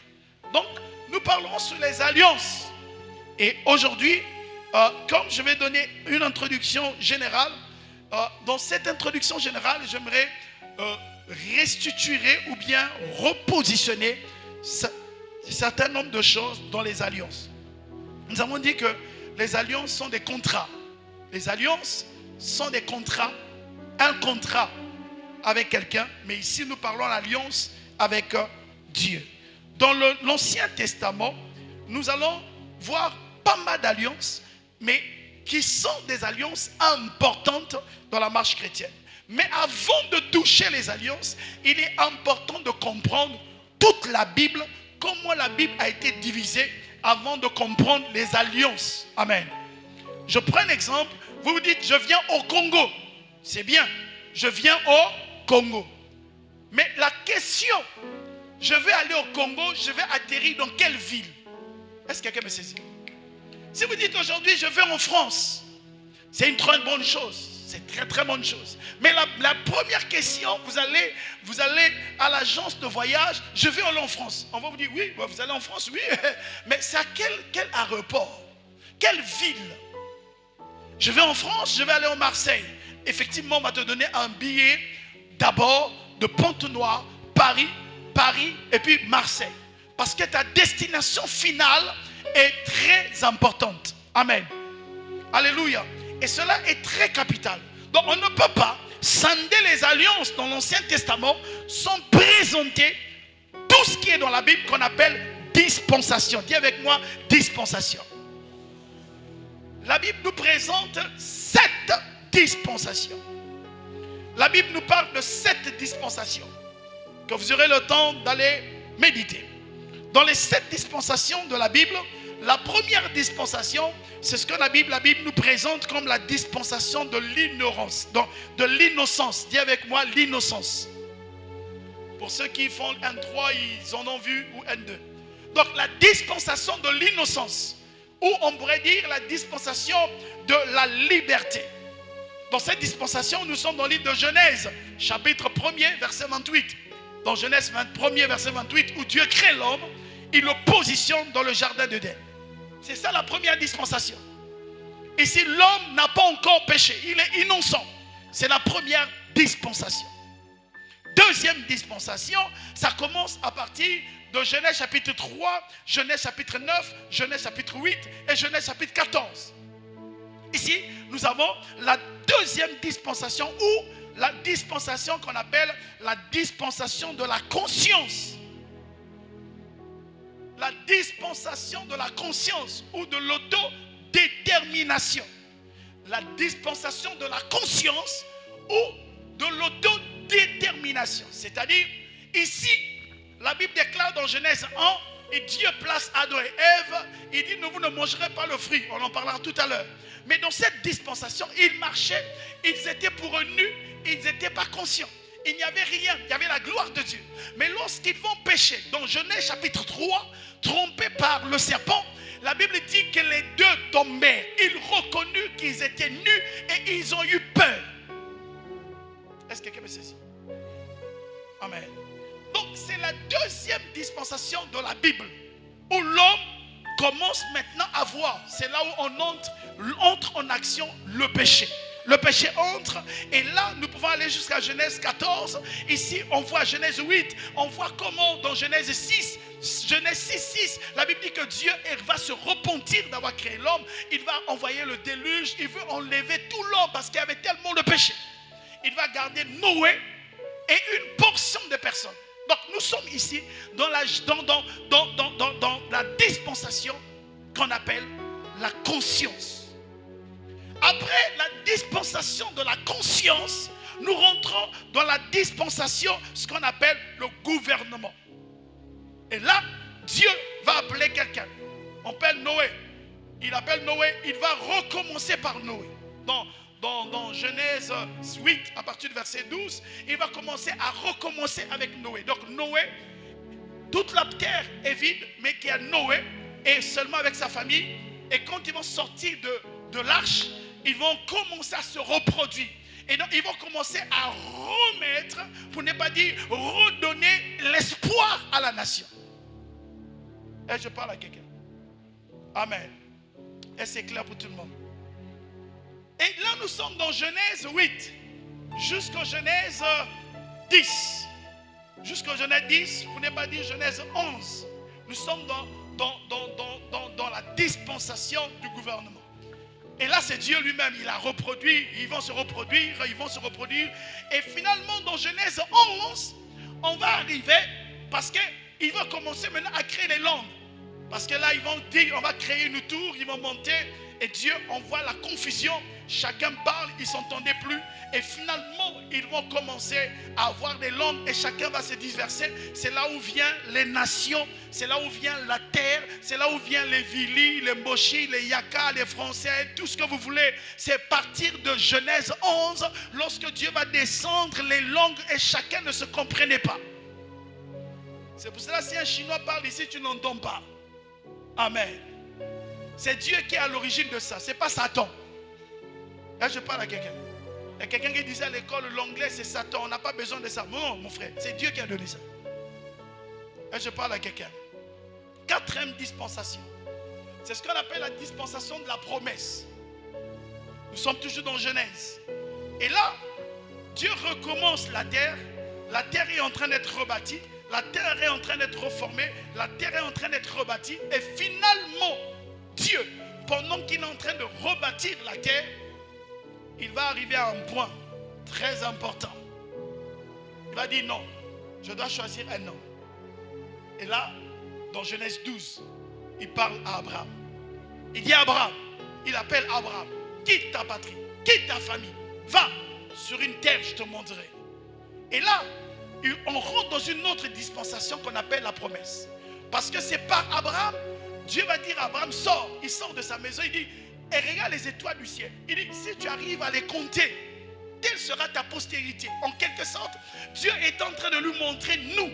Donc, nous parlerons sur les alliances. Et aujourd'hui, comme je vais donner une introduction générale, dans cette introduction générale, j'aimerais restituer ou bien repositionner un certain nombre de choses dans les alliances. Nous avons dit que les alliances sont des contrats. Les alliances sont des contrats, un contrat avec quelqu'un, mais ici nous parlons d'alliance avec Dieu. Dans l'Ancien Testament, nous allons voir pas mal d'alliances, mais qui sont des alliances importantes dans la marche chrétienne. Mais avant de toucher les alliances, il est important de comprendre toute la Bible, comment la Bible a été divisée avant de comprendre les alliances. Amen. Je prends un exemple. Vous vous dites, je viens au Congo. C'est bien. Je viens au Congo. Mais la question, je vais aller au Congo, je vais atterrir dans quelle ville? Est-ce que quelqu'un me saisit? Si vous dites aujourd'hui, je vais en France, c'est une très bonne chose. C'est très très bonne chose. Mais la première question, vous allez à l'agence de voyage, je vais aller en France. On va vous dire, oui, vous allez en France, oui. Mais c'est à quel aéroport? Quelle ville? Je vais en France, je vais aller en Marseille. Effectivement, on va te donner un billet d'abord de Pointe-Noire, Paris et puis Marseille. Parce que ta destination finale est très importante. Amen. Alléluia. Et cela est très capital. Donc on ne peut pas scinder les alliances dans l'Ancien Testament sans présenter tout ce qui est dans la Bible qu'on appelle dispensation. Dis avec moi, dispensation. La Bible nous présente 7 dispensations. La Bible nous parle de 7 dispensations que vous aurez le temps d'aller méditer. Dans les 7 dispensations de la Bible, la première dispensation, c'est ce que la Bible nous présente comme la dispensation de l'ignorance, de l'innocence. Dis avec moi, l'innocence. Pour ceux qui font N3, ils en ont vu, ou N2. Donc la dispensation de l'innocence, ou on pourrait dire la dispensation de la liberté. Dans cette dispensation, nous sommes dans le livre de Genèse, chapitre 1er, verset 28. Dans Genèse 1er, verset 28, où Dieu crée l'homme, il le positionne dans le jardin d'Éden. C'est ça la première dispensation. Ici, l'homme n'a pas encore péché, il est innocent. C'est la première dispensation. Deuxième dispensation, ça commence à partir de Genèse chapitre 3, Genèse chapitre 9, Genèse chapitre 8 et Genèse chapitre 14. Ici, nous avons la deuxième dispensation, ou la dispensation qu'on appelle la dispensation de la conscience. La dispensation de la conscience ou de l'autodétermination. La dispensation de la conscience ou de l'autodétermination. C'est-à-dire, ici, la Bible déclare dans Genèse 1, et Dieu place Adam et Ève, il dit, vous ne mangerez pas le fruit. On en parlera tout à l'heure. Mais dans cette dispensation, ils marchaient, ils étaient pour eux nus, ils n'étaient pas conscients. Il n'y avait rien, il y avait la gloire de Dieu. Mais lorsqu'ils vont pécher, dans Genèse chapitre 3, trompés par le serpent, la Bible dit que les deux tombèrent. Ils reconnurent qu'ils étaient nus et ils ont eu peur. Est-ce que quelqu'un me saisit? Amen. Donc c'est la deuxième dispensation de la Bible où l'homme commence maintenant à voir. C'est là où on entre en action le péché. Le péché entre et là nous pouvons aller jusqu'à Genèse 14. Ici on voit Genèse 8. On voit comment dans Genèse 6, Genèse 6, la Bible dit que Dieu va se repentir d'avoir créé l'homme. Il va envoyer le déluge. Il veut enlever tout l'homme parce qu'il y avait tellement de péché. Il va garder Noé et une portion de personnes. Donc nous sommes ici dans la dispensation qu'on appelle la conscience. Après la dispensation de la conscience, nous rentrons dans la dispensation, ce qu'on appelle le gouvernement. Et là, Dieu va appeler quelqu'un. On appelle Noé. Il appelle Noé, il va recommencer par Noé. Dans Genèse 8, à partir du verset 12, il va commencer à recommencer avec Noé. Donc Noé, toute la terre est vide, mais qu'il y a Noé, et seulement avec sa famille. Et quand ils vont sortir de l'arche, ils vont commencer à se reproduire. Et donc ils vont commencer à remettre, pour ne pas dire redonner l'espoir à la nation. Et je parle à quelqu'un. Amen. Et c'est clair pour tout le monde. Et là nous sommes dans Genèse 8 jusqu'au Genèse 10. Jusqu'au Genèse 10, pour ne pas dire Genèse 11. Nous sommes dans la dispensation du gouvernement. Et là, c'est Dieu lui-même, il a reproduit, ils vont se reproduire. Et finalement, dans Genèse 11, on va arriver, parce qu'il va commencer maintenant à créer les langues. Parce que là, ils vont dire, on va créer une tour, ils vont monter, et Dieu envoie la confusion. Chacun parle, ils ne s'entendaient plus. Et finalement, ils vont commencer à avoir des langues et chacun va se disperser. C'est là où viennent les nations, c'est là où vient la terre, c'est là où viennent les Vili, les Moshi, les Yaka, les Français, tout ce que vous voulez. C'est à partir de Genèse 11, lorsque Dieu va descendre les langues et chacun ne se comprenait pas. C'est pour cela que si un Chinois parle ici, tu n'entends pas. Amen. C'est Dieu qui est à l'origine de ça, ce n'est pas Satan. Là, je parle à quelqu'un. Il y a quelqu'un qui disait à l'école, l'anglais c'est Satan, on n'a pas besoin de ça. Non, mon frère, c'est Dieu qui a donné ça. Là, je parle à quelqu'un. 4e dispensation. C'est ce qu'on appelle la dispensation de la promesse. Nous sommes toujours dans Genèse. Et là, Dieu recommence la terre. La terre est en train d'être rebâtie. La terre est en train d'être reformée. La terre est en train d'être rebâtie. Et finalement, Dieu, pendant qu'il est en train de rebâtir la terre, il va arriver à un point très important. Il va dire non, je dois choisir un homme. Et là, dans Genèse 12, il parle à Abraham. Il dit à Abraham, il appelle Abraham, quitte ta patrie, quitte ta famille, va sur une terre, je te montrerai. Et là, on rentre dans une autre dispensation qu'on appelle la promesse. Parce que c'est par Abraham, Dieu va dire à Abraham, sors. Il sort de sa maison, il dit, et regarde les étoiles du ciel. Il dit, si tu arrives à les compter, telle sera ta postérité. En quelque sorte, Dieu est en train de lui montrer nous.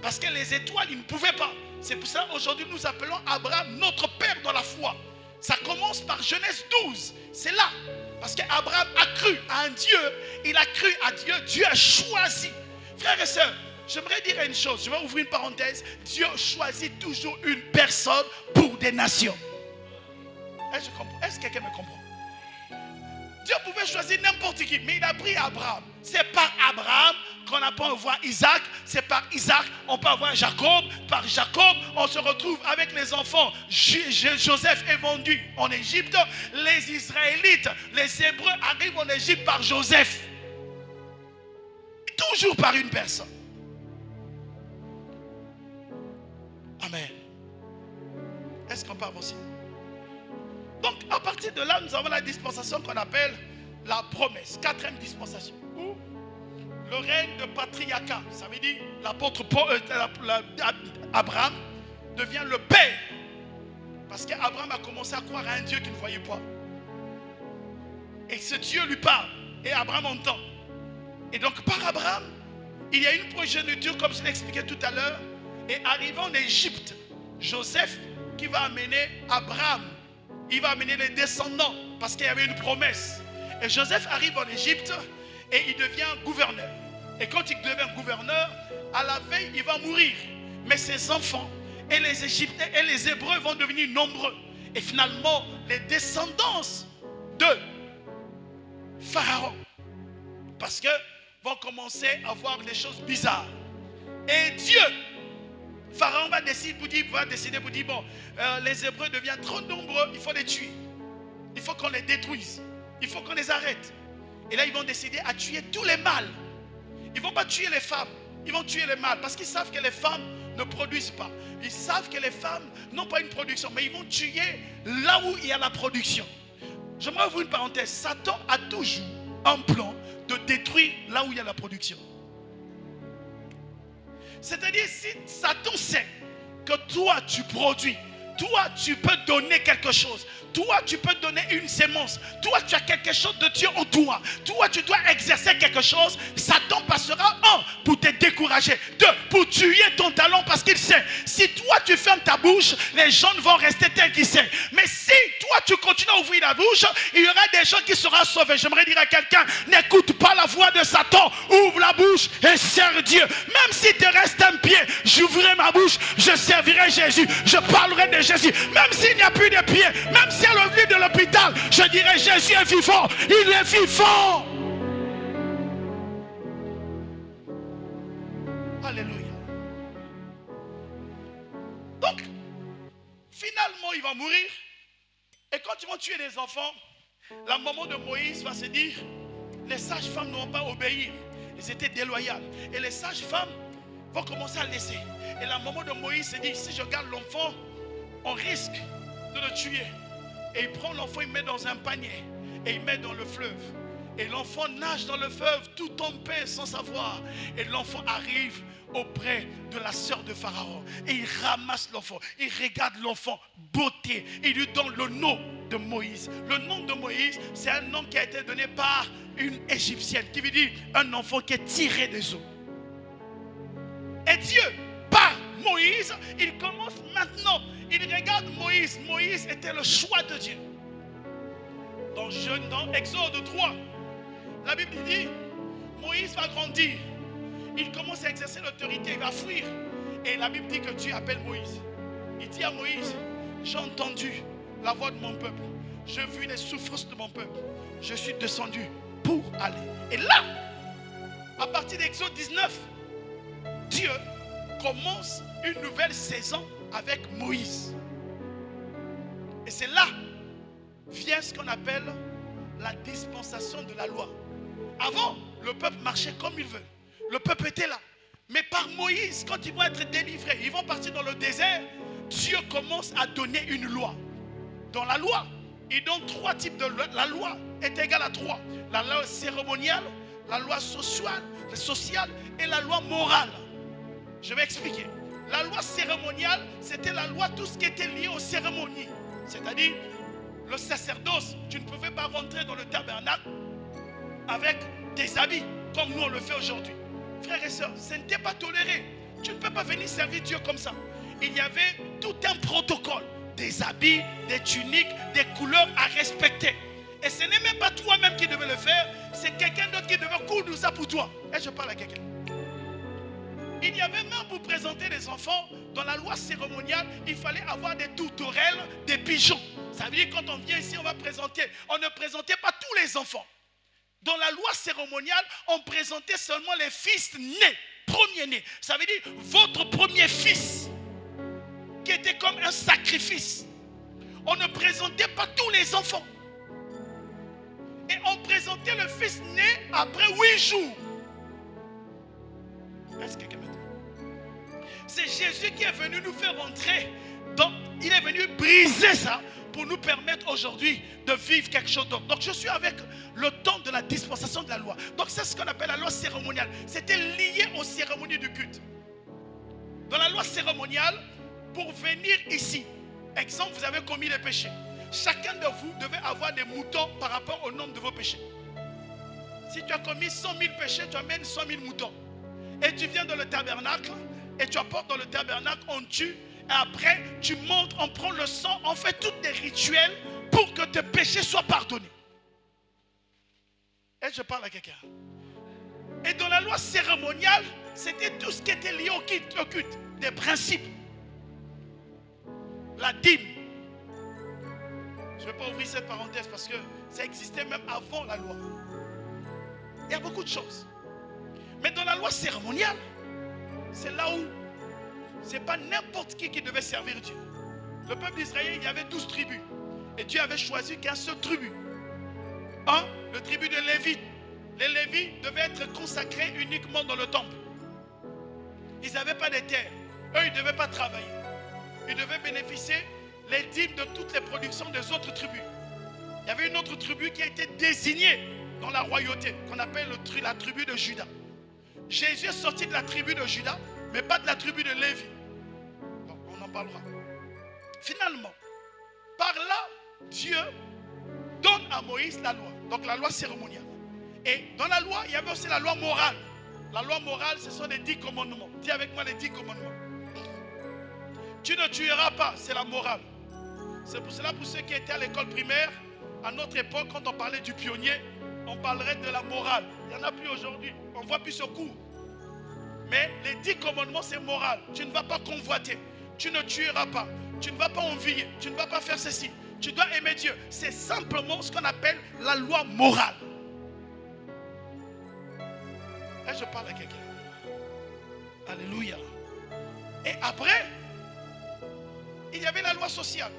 Parce que les étoiles, ils ne pouvaient pas. C'est pour ça aujourd'hui nous appelons Abraham notre père dans la foi. Ça commence par Genèse 12. C'est là. Parce qu'Abraham a cru à un Dieu. Il a cru à Dieu. Dieu a choisi. Frères et sœurs, j'aimerais dire une chose. Je vais ouvrir une parenthèse. Dieu choisit toujours une personne pour des nations. Est-ce que quelqu'un me comprend? Dieu pouvait choisir n'importe qui, mais il a pris Abraham. C'est par Abraham qu'on a pu avoir Isaac. C'est par Isaac on peut avoir Jacob. Par Jacob, on se retrouve avec les enfants. Joseph est vendu en Égypte. Les Israélites, les Hébreux arrivent en Égypte par Joseph. Toujours par une personne. Amen. Est-ce qu'on peut avancer? Donc, à partir de là, nous avons la dispensation qu'on appelle la promesse. 4e dispensation. Où le règne de patriarcat, ça veut dire l'apôtre Abraham devient le père. Parce qu'Abraham a commencé à croire à un Dieu qu'il ne voyait pas. Et ce Dieu lui parle. Et Abraham entend. Et donc, par Abraham, il y a une progéniture, comme je l'ai expliqué tout à l'heure. Et arrivant en Égypte, Joseph qui va amener Abraham. Il va amener les descendants parce qu'il y avait une promesse. Et Joseph arrive en Égypte et il devient gouverneur. Et quand il devient gouverneur, à la veille, il va mourir. Mais ses enfants et les Égyptiens et les Hébreux vont devenir nombreux. Et finalement, les descendants de Pharaon, parce que vont commencer à voir des choses bizarres. Et Dieu, Pharaon va décider pour dire, bon, les Hébreux deviennent trop nombreux, il faut les tuer. Il faut qu'on les détruise. Il faut qu'on les arrête. Et là, ils vont décider à tuer tous les mâles. Ils ne vont pas tuer les femmes. Ils vont tuer les mâles parce qu'ils savent que les femmes ne produisent pas. Ils savent que les femmes n'ont pas une production. Mais ils vont tuer là où il y a la production. J'aimerais ouvrir une parenthèse. Satan a toujours un plan de détruire là où il y a la production. C'est-à-dire, si Satan sait que toi tu produis, toi tu peux donner quelque chose, toi tu peux donner une sémence, toi tu as quelque chose de Dieu en toi, toi tu dois exercer quelque chose, Satan passera pour te décourager, 2 pour tuer ton talent parce qu'il sait, si toi tu fermes ta bouche, les gens vont rester tels qu'ils sont. Mais si toi tu continues à ouvrir la bouche, il y aura des gens qui seront sauvés. J'aimerais dire à quelqu'un, n'écoute pas la voix de Satan, ouvre la bouche et sers Dieu. Même si te reste un pied, j'ouvrirai ma bouche, je servirai Jésus, je parlerai de Jésus. Même s'il n'y a plus de pieds, même si elle est venue de l'hôpital, je dirais Jésus est vivant. Il est vivant. Alléluia. Donc, finalement, il va mourir. Et quand ils vont tuer les enfants, la maman de Moïse va se dire, les sages-femmes n'ont pas obéi. Ils étaient déloyales. Et les sages-femmes vont commencer à laisser. Et la maman de Moïse se dit, si je garde l'enfant, on risque de le tuer. Et il prend l'enfant, il met dans un panier. Et il met dans le fleuve. Et l'enfant nage dans le fleuve tout en paix sans savoir. Et l'enfant arrive auprès de la sœur de Pharaon. Et il ramasse l'enfant. Il regarde l'enfant, beauté. Et il lui donne le nom de Moïse. Le nom de Moïse, c'est un nom qui a été donné par une égyptienne. Qui veut dire un enfant qui est tiré des eaux. Et Dieu, par Moïse, il commence maintenant. Il regarde Moïse. Moïse était le choix de Dieu. Dans Exode 3, la Bible dit, Moïse va grandir. Il commence à exercer l'autorité, il va fuir. Et la Bible dit que Dieu appelle Moïse. Il dit à Moïse, j'ai entendu la voix de mon peuple. J'ai vu les souffrances de mon peuple. Je suis descendu pour aller. Et là, à partir d'Exode 19, Dieu commence une nouvelle saison avec Moïse. Et c'est là vient ce qu'on appelle la dispensation de la loi. Avant, le peuple marchait comme il veut. Le peuple était là. Mais par Moïse, quand ils vont être délivrés, ils vont partir dans le désert, Dieu commence à donner une loi. Dans la loi, il donne trois types de lois. La loi est égale à trois. La loi cérémoniale, la loi sociale et la loi morale. Je vais expliquer. La loi cérémoniale, c'était la loi, tout ce qui était lié aux cérémonies. C'est-à-dire, le sacerdoce, tu ne pouvais pas rentrer dans le tabernacle avec des habits, comme nous on le fait aujourd'hui. Frères et sœurs, ce n'était pas toléré. Tu ne peux pas venir servir Dieu comme ça. Il y avait tout un protocole. Des habits, des tuniques, des couleurs à respecter. Et ce n'est même pas toi-même qui devais le faire, c'est quelqu'un d'autre qui devait coudre ça pour toi. Et je parle à quelqu'un. Il y avait même pour présenter les enfants, dans la loi cérémoniale, il fallait avoir des tourterelles, des pigeons. Ça veut dire quand on vient ici, on va présenter. On ne présentait pas tous les enfants. Dans la loi cérémoniale, on présentait seulement les fils nés, premiers-nés. Ça veut dire votre premier fils, qui était comme un sacrifice. On ne présentait pas tous les enfants. Et on présentait le fils né après 8 jours. Est-ce que quelqu'un m'entend? C'est Jésus qui est venu nous faire entrer. Donc, il est venu briser ça pour nous permettre aujourd'hui de vivre quelque chose d'autre. Donc, je suis avec le temps de la dispensation de la loi. Donc, c'est ce qu'on appelle la loi cérémoniale. C'était lié aux cérémonies du culte. Dans la loi cérémoniale, pour venir ici, exemple, vous avez commis des péchés. Chacun de vous devait avoir des moutons par rapport au nombre de vos péchés. Si tu as commis 100 000 péchés, tu amènes 100 000 moutons. Et tu viens dans le tabernacle, et tu apportes dans le tabernacle, on tue, et après, tu montes, on prend le sang, on fait tous des rituels pour que tes péchés soient pardonnés. Et je parle à quelqu'un. Et dans la loi cérémoniale, c'était tout ce qui était lié au culte, des principes. La dîme. Je ne vais pas ouvrir cette parenthèse parce que ça existait même avant la loi. Il y a beaucoup de choses. Mais dans la loi cérémoniale, c'est là où ce n'est pas n'importe qui devait servir Dieu. Le peuple d'Israël, il y avait 12 tribus. Et Dieu avait choisi qu'un seul tribu. Le tribu de Lévi. Les Lévis devaient être consacrés uniquement dans le temple. Ils n'avaient pas de terre. Eux, ils ne devaient pas travailler. Ils devaient bénéficier les dîmes de toutes les productions des autres tribus. Il y avait une autre tribu qui a été désignée dans la royauté, qu'on appelle la tribu de Juda. Jésus est sorti de la tribu de Juda, mais pas de la tribu de Lévi. Donc, on en parlera. Finalement, par là, Dieu donne à Moïse la loi. Donc la loi cérémoniale. Et dans la loi, il y avait aussi la loi morale. La loi morale, ce sont les 10 commandements. Dis avec moi les 10 commandements. Tu ne tueras pas, c'est la morale. C'est pour cela, pour ceux qui étaient à l'école primaire, à notre époque, quand on parlait du pionnier, on parlerait de la morale. Il n'y en a plus aujourd'hui. On ne voit plus ce cours. Mais les 10 commandements, c'est moral. Tu ne vas pas convoiter. Tu ne tueras pas. tu ne vas pas envier, tu ne vas pas faire ceci. Tu dois aimer Dieu. C'est simplement ce qu'on appelle la loi morale. Là, je parle à quelqu'un. Alléluia. Et après, il y avait la loi sociale.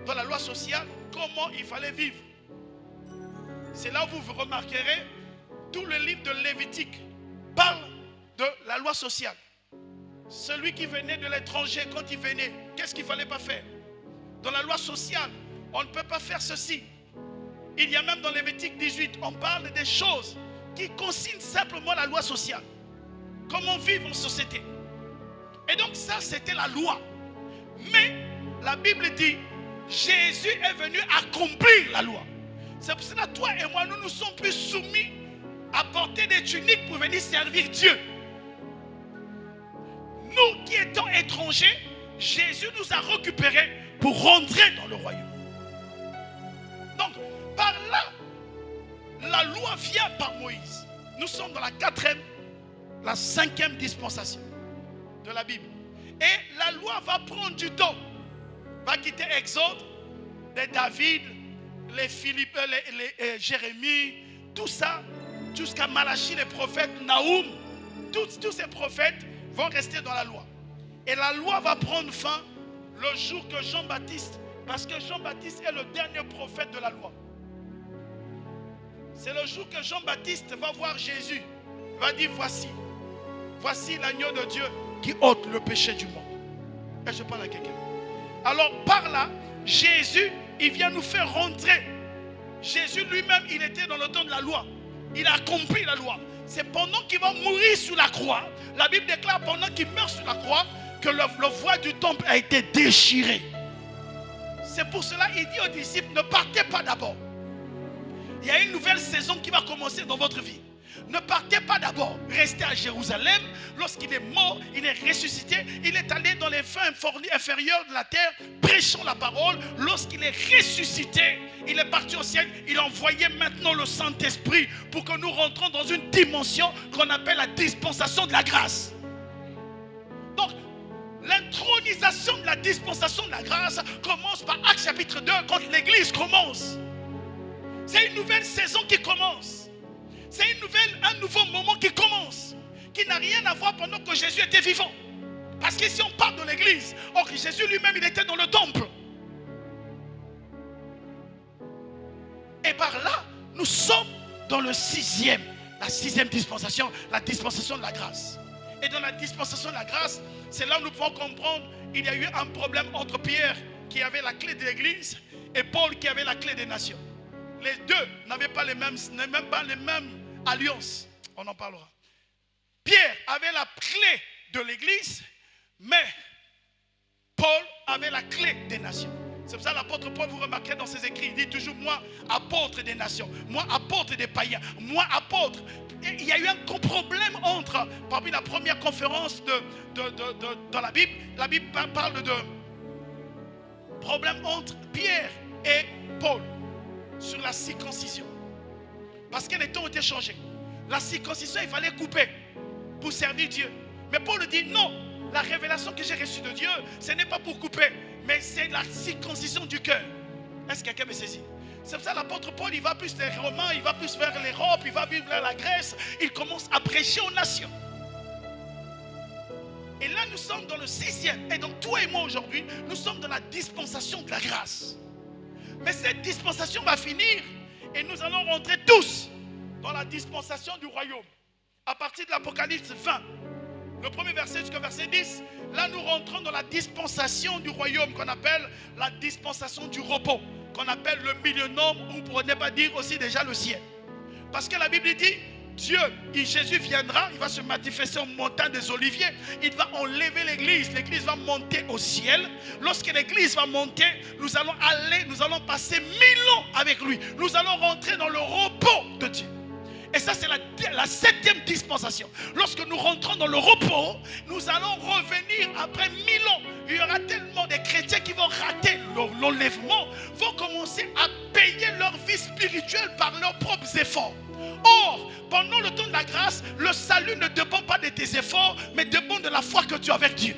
Dans la loi sociale, comment il fallait vivre. C'est là où vous remarquerez, tout le livre de Lévitique parle de la loi sociale. Celui qui venait de l'étranger, quand il venait, qu'est-ce qu'il ne fallait pas faire? Dans la loi sociale, on ne peut pas faire ceci. Il y a même dans Lévitique 18, on parle des choses qui consignent simplement la loi sociale. Comment vivre en société. Et donc ça, c'était la loi. Mais la Bible dit, Jésus est venu accomplir la loi. C'est pour cela que toi et moi, nous nous sommes plus soumis à porter des tuniques pour venir servir Dieu. Nous qui étions étrangers, Jésus nous a récupérés pour rentrer dans le royaume. Donc, par là, la loi vient par Moïse. Nous sommes dans la 4e, la 5e dispensation de la Bible. Et la loi va prendre du temps. Va quitter Exode, les David, les Philippe, les Jérémie, tout ça, jusqu'à Malachie, les prophètes, Naoum, tous ces prophètes vont rester dans la loi. Et la loi va prendre fin le jour que Jean-Baptiste, parce que Jean-Baptiste est le dernier prophète de la loi. C'est le jour que Jean-Baptiste va voir Jésus, va dire voici l'agneau de Dieu qui ôte le péché du monde. Et je parle à quelqu'un. Alors par là, Jésus, il vient nous faire rentrer. Jésus lui-même, il était dans le temps de la loi. Il a accompli la loi. C'est pendant qu'il va mourir sur la croix, la Bible déclare pendant qu'il meurt sur la croix, que le voile du temple a été déchiré. C'est pour cela qu'il dit aux disciples, ne partez pas d'abord. Il y a une nouvelle saison qui va commencer dans votre vie. Ne partez pas d'abord, restez à Jérusalem. Lorsqu'il est mort, il est ressuscité. Il est allé dans les fins inférieures de la terre, prêchant la parole. Lorsqu'il est ressuscité, il est parti au ciel. Il a envoyé maintenant le Saint-Esprit pour que nous rentrons dans une dimension qu'on appelle la dispensation de la grâce. Donc, l'intronisation de la dispensation de la grâce commence par Actes chapitre 2, quand l'Église commence. C'est une nouvelle saison qui commence. C'est un nouveau moment qui commence, qui n'a rien à voir pendant que Jésus était vivant. Parce qu'ici on parle de l'église. Or Jésus lui-même, il était dans le temple. Et par là, nous sommes dans la 6e dispensation, la dispensation de la grâce. Et dans la dispensation de la grâce, c'est là où nous pouvons comprendre qu'il y a eu un problème entre Pierre, qui avait la clé de l'église, et Paul, qui avait la clé des nations. Les deux n'avaient pas les mêmes alliances. On en parlera. Pierre avait la clé de l'église, mais Paul avait la clé des nations. C'est pour ça que l'apôtre Paul, vous remarquerez dans ses écrits, il dit toujours moi, apôtre des nations, moi, apôtre des païens, moi, apôtre. Et il y a eu un problème parmi la première conférence dans la Bible parle de problème entre Pierre et Paul sur la circoncision. Parce que les temps ont été changés. La circoncision, il fallait couper pour servir Dieu. Mais Paul dit non, la révélation que j'ai reçue de Dieu, ce n'est pas pour couper, mais c'est la circoncision du cœur. Est-ce que quelqu'un me saisit? C'est pour ça que l'apôtre Paul, il va plus vers les Romains, il va plus vers l'Europe, il va vers la Grèce, il commence à prêcher aux nations. Et là, nous sommes dans le 6e. Et donc, toi et moi aujourd'hui, nous sommes dans la dispensation de la grâce. Mais cette dispensation va finir et nous allons rentrer tous dans la dispensation du royaume. À partir de l'Apocalypse 20, le premier verset jusqu'au verset 10, là nous rentrons dans la dispensation du royaume qu'on appelle la dispensation du repos, qu'on appelle le millénium, ou pour ne pas dire aussi déjà le ciel. Parce que la Bible dit, Jésus viendra, il va se manifester au montagne des Oliviers, il va enlever l'église va monter au ciel. Lorsque l'église va monter, nous allons passer 1000 ans avec lui, nous allons rentrer dans le repos de Dieu. Et ça c'est la 7e dispensation. Lorsque nous rentrons dans le repos, nous allons revenir après 1000 ans. Il y aura tellement de chrétiens qui vont rater l'enlèvement, vont commencer à payer leur vie spirituelle par leurs propres efforts. Or, pendant le temps de la grâce, le salut ne dépend pas de tes efforts, mais dépend de la foi que tu as avec Dieu.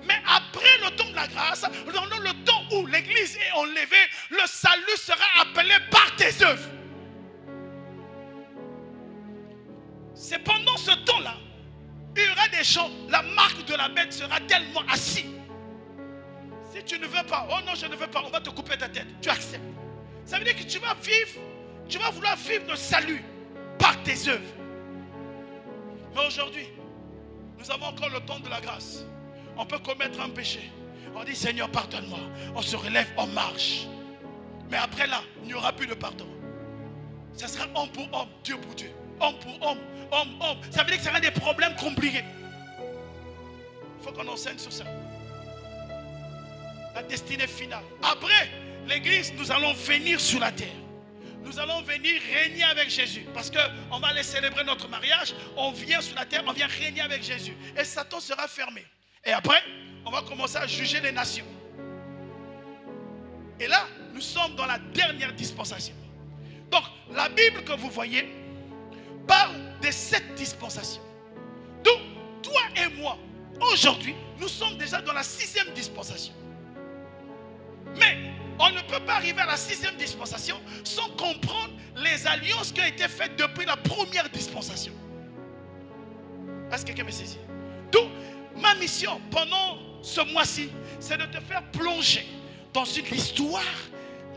Mais après le temps de la grâce, dans le temps où l'église est enlevée, le salut sera appelé par tes œuvres. C'est pendant ce temps-là, il y aura des gens, la marque de la bête sera tellement assise. Si tu ne veux pas, oh non, je ne veux pas, on va te couper ta tête. Tu acceptes. Ça veut dire que tu vas vivre, tu vas vouloir vivre le salut par tes œuvres. Mais aujourd'hui, nous avons encore le temps de la grâce. On peut commettre un péché. On dit Seigneur, pardonne-moi. On se relève, on marche. Mais après là, il n'y aura plus de pardon. Ça sera homme pour homme, Dieu pour Dieu. Homme pour homme, homme. Ça veut dire que ça sera des problèmes compliqués. Il faut qu'on enseigne sur ça. La destinée finale. Après l'église, nous allons venir sur la terre. Nous allons venir régner avec Jésus. Parce qu'on va aller célébrer notre mariage. On vient sur la terre, on vient régner avec Jésus. Et Satan sera fermé. Et après, on va commencer à juger les nations. Et là, nous sommes dans la dernière dispensation. Donc, la Bible que vous voyez parle de cette dispensation. Donc, toi et moi, aujourd'hui, nous sommes déjà dans la 6e dispensation. Mais on ne peut pas arriver à la 6e dispensation sans comprendre les alliances qui ont été faites depuis la première dispensation. Est-ce que quelqu'un me saisit? Donc, ma mission pendant ce mois-ci, c'est de te faire plonger dans une histoire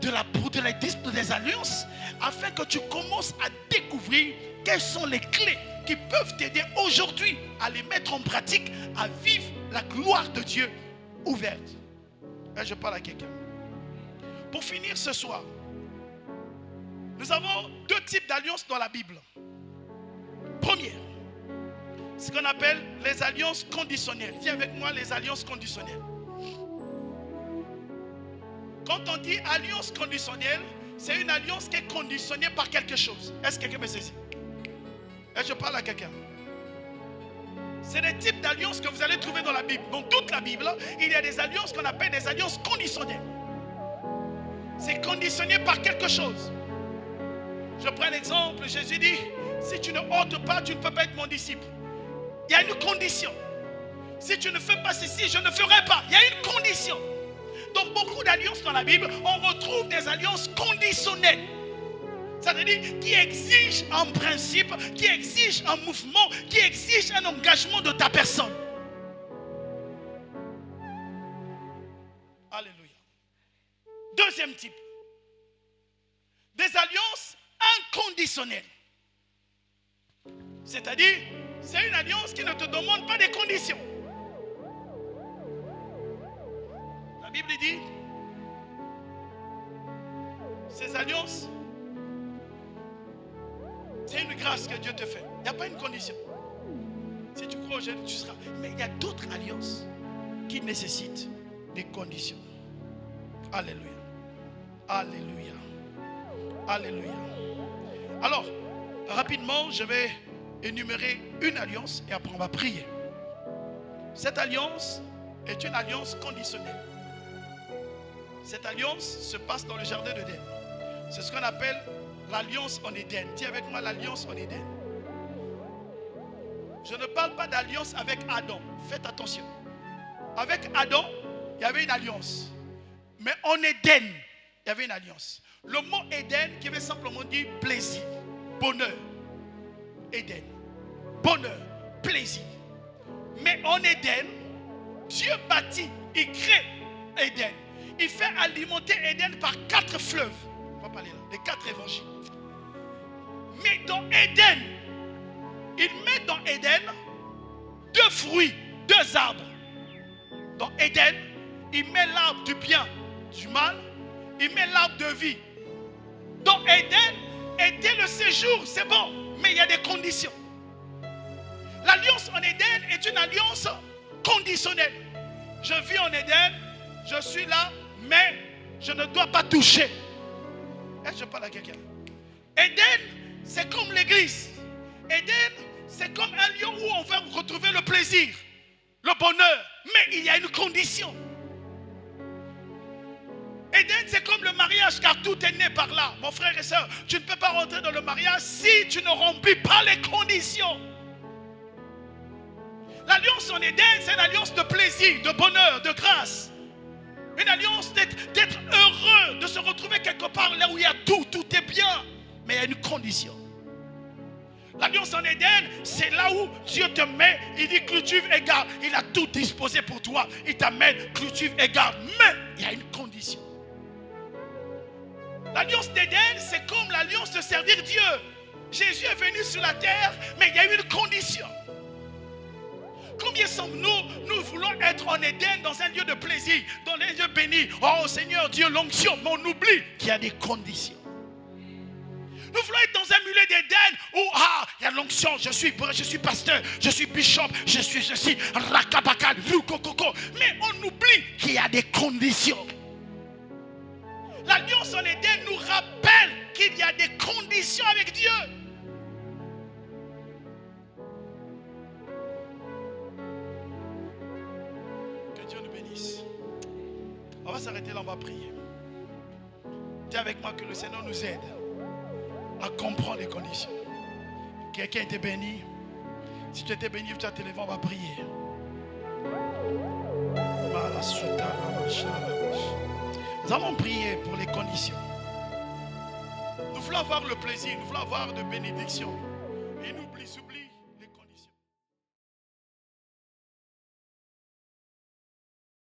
des alliances afin que tu commences à découvrir quelles sont les clés qui peuvent t'aider aujourd'hui à les mettre en pratique, à vivre la gloire de Dieu ouverte. Et je parle à quelqu'un. Pour finir ce soir, nous avons 2 types d'alliances dans la Bible. Première, ce qu'on appelle les alliances conditionnelles. Dis avec moi les alliances conditionnelles. Quand on dit alliance conditionnelle, c'est une alliance qui est conditionnée par quelque chose. Est-ce que quelqu'un me saisit? Et je parle à quelqu'un. C'est des types d'alliances que vous allez trouver dans la Bible. Dans toute la Bible, il y a des alliances qu'on appelle des alliances conditionnelles. C'est conditionné par quelque chose. Je prends l'exemple, Jésus dit, si tu ne ôtes pas, tu ne peux pas être mon disciple. Il y a une condition. Si tu ne fais pas ceci, je ne ferai pas. Il y a une condition. Dans beaucoup d'alliances dans la Bible, on retrouve des alliances conditionnelles. Ça veut dire qui exigent un principe, qui exigent un mouvement, qui exigent un engagement de ta personne. Alléluia. Deuxième type. Des alliances inconditionnelles. C'est-à-dire, c'est une alliance qui ne te demande pas des conditions. La Bible dit, ces alliances, c'est une grâce que Dieu te fait. Il n'y a pas une condition. Si tu crois au Jésus, tu seras. Mais il y a d'autres alliances qui nécessitent des conditions. Alléluia. Alléluia. Alléluia. Alors, rapidement, je vais énumérer une alliance et après on va prier. Cette alliance est une alliance conditionnelle. Cette alliance se passe dans le jardin d'Éden. C'est ce qu'on appelle l'alliance en Éden. Dis avec moi l'alliance en Éden. Je ne parle pas d'alliance avec Adam. Faites attention. Avec Adam, il y avait une alliance. Mais en Éden, il y avait une alliance. Le mot Éden qui veut simplement dire plaisir, bonheur. Éden. Bonheur, plaisir. Mais en Éden, Dieu bâtit, il crée Éden. Il fait alimenter Éden par 4 fleuves. On va parler là, les 4 évangiles. Mais dans Éden, il met dans Éden 2 fruits, 2 arbres. Dans Éden, il met l'arbre du bien, du mal. Il met l'arbre de vie. Dans Éden, était le séjour, c'est bon, mais il y a des conditions. L'alliance en Éden est une alliance conditionnelle. Je vis en Éden, je suis là, mais je ne dois pas toucher. Est-ce que je parle à quelqu'un? Éden, c'est comme l'église. Éden, c'est comme un lieu où on va retrouver le plaisir, le bonheur, mais il y a une condition. Éden, c'est comme le mariage, car tout est né par là. Mon frère et soeur, tu ne peux pas rentrer dans le mariage si tu ne remplis pas les conditions. L'alliance en Éden, c'est une alliance de plaisir, de bonheur, de grâce. Une alliance d'être heureux, de se retrouver quelque part là où il y a tout est bien. Mais il y a une condition. L'alliance en Éden, c'est là où Dieu te met, il dit cultive et garde. Il a tout disposé pour toi. Il t'amène, cultive et garde. Mais il y a une condition. L'alliance d'Éden, c'est comme l'alliance de servir Dieu. Jésus est venu sur la terre, mais il y a une condition. Combien sommes-nous, nous voulons être en Éden, dans un lieu de plaisir, dans un lieu béni. Oh Seigneur Dieu, l'onction, mais on oublie qu'il y a des conditions. Nous voulons être dans un milieu d'Éden où il y a l'onction, je suis pasteur, je suis bishop, je suis rakabakal, coco. Mais on oublie qu'il y a des conditions. L'alliance en Éden nous rappelle qu'il y a des conditions avec Dieu. Que Dieu nous bénisse. On va s'arrêter là, on va prier. Dis avec moi que le Seigneur nous aide à comprendre les conditions. Quelqu'un était béni. Si tu étais béni, tu as te levé, on va prier. Nous allons prier pour les conditions. Nous voulons avoir le plaisir, nous voulons avoir de bénédictions. Et n'oublie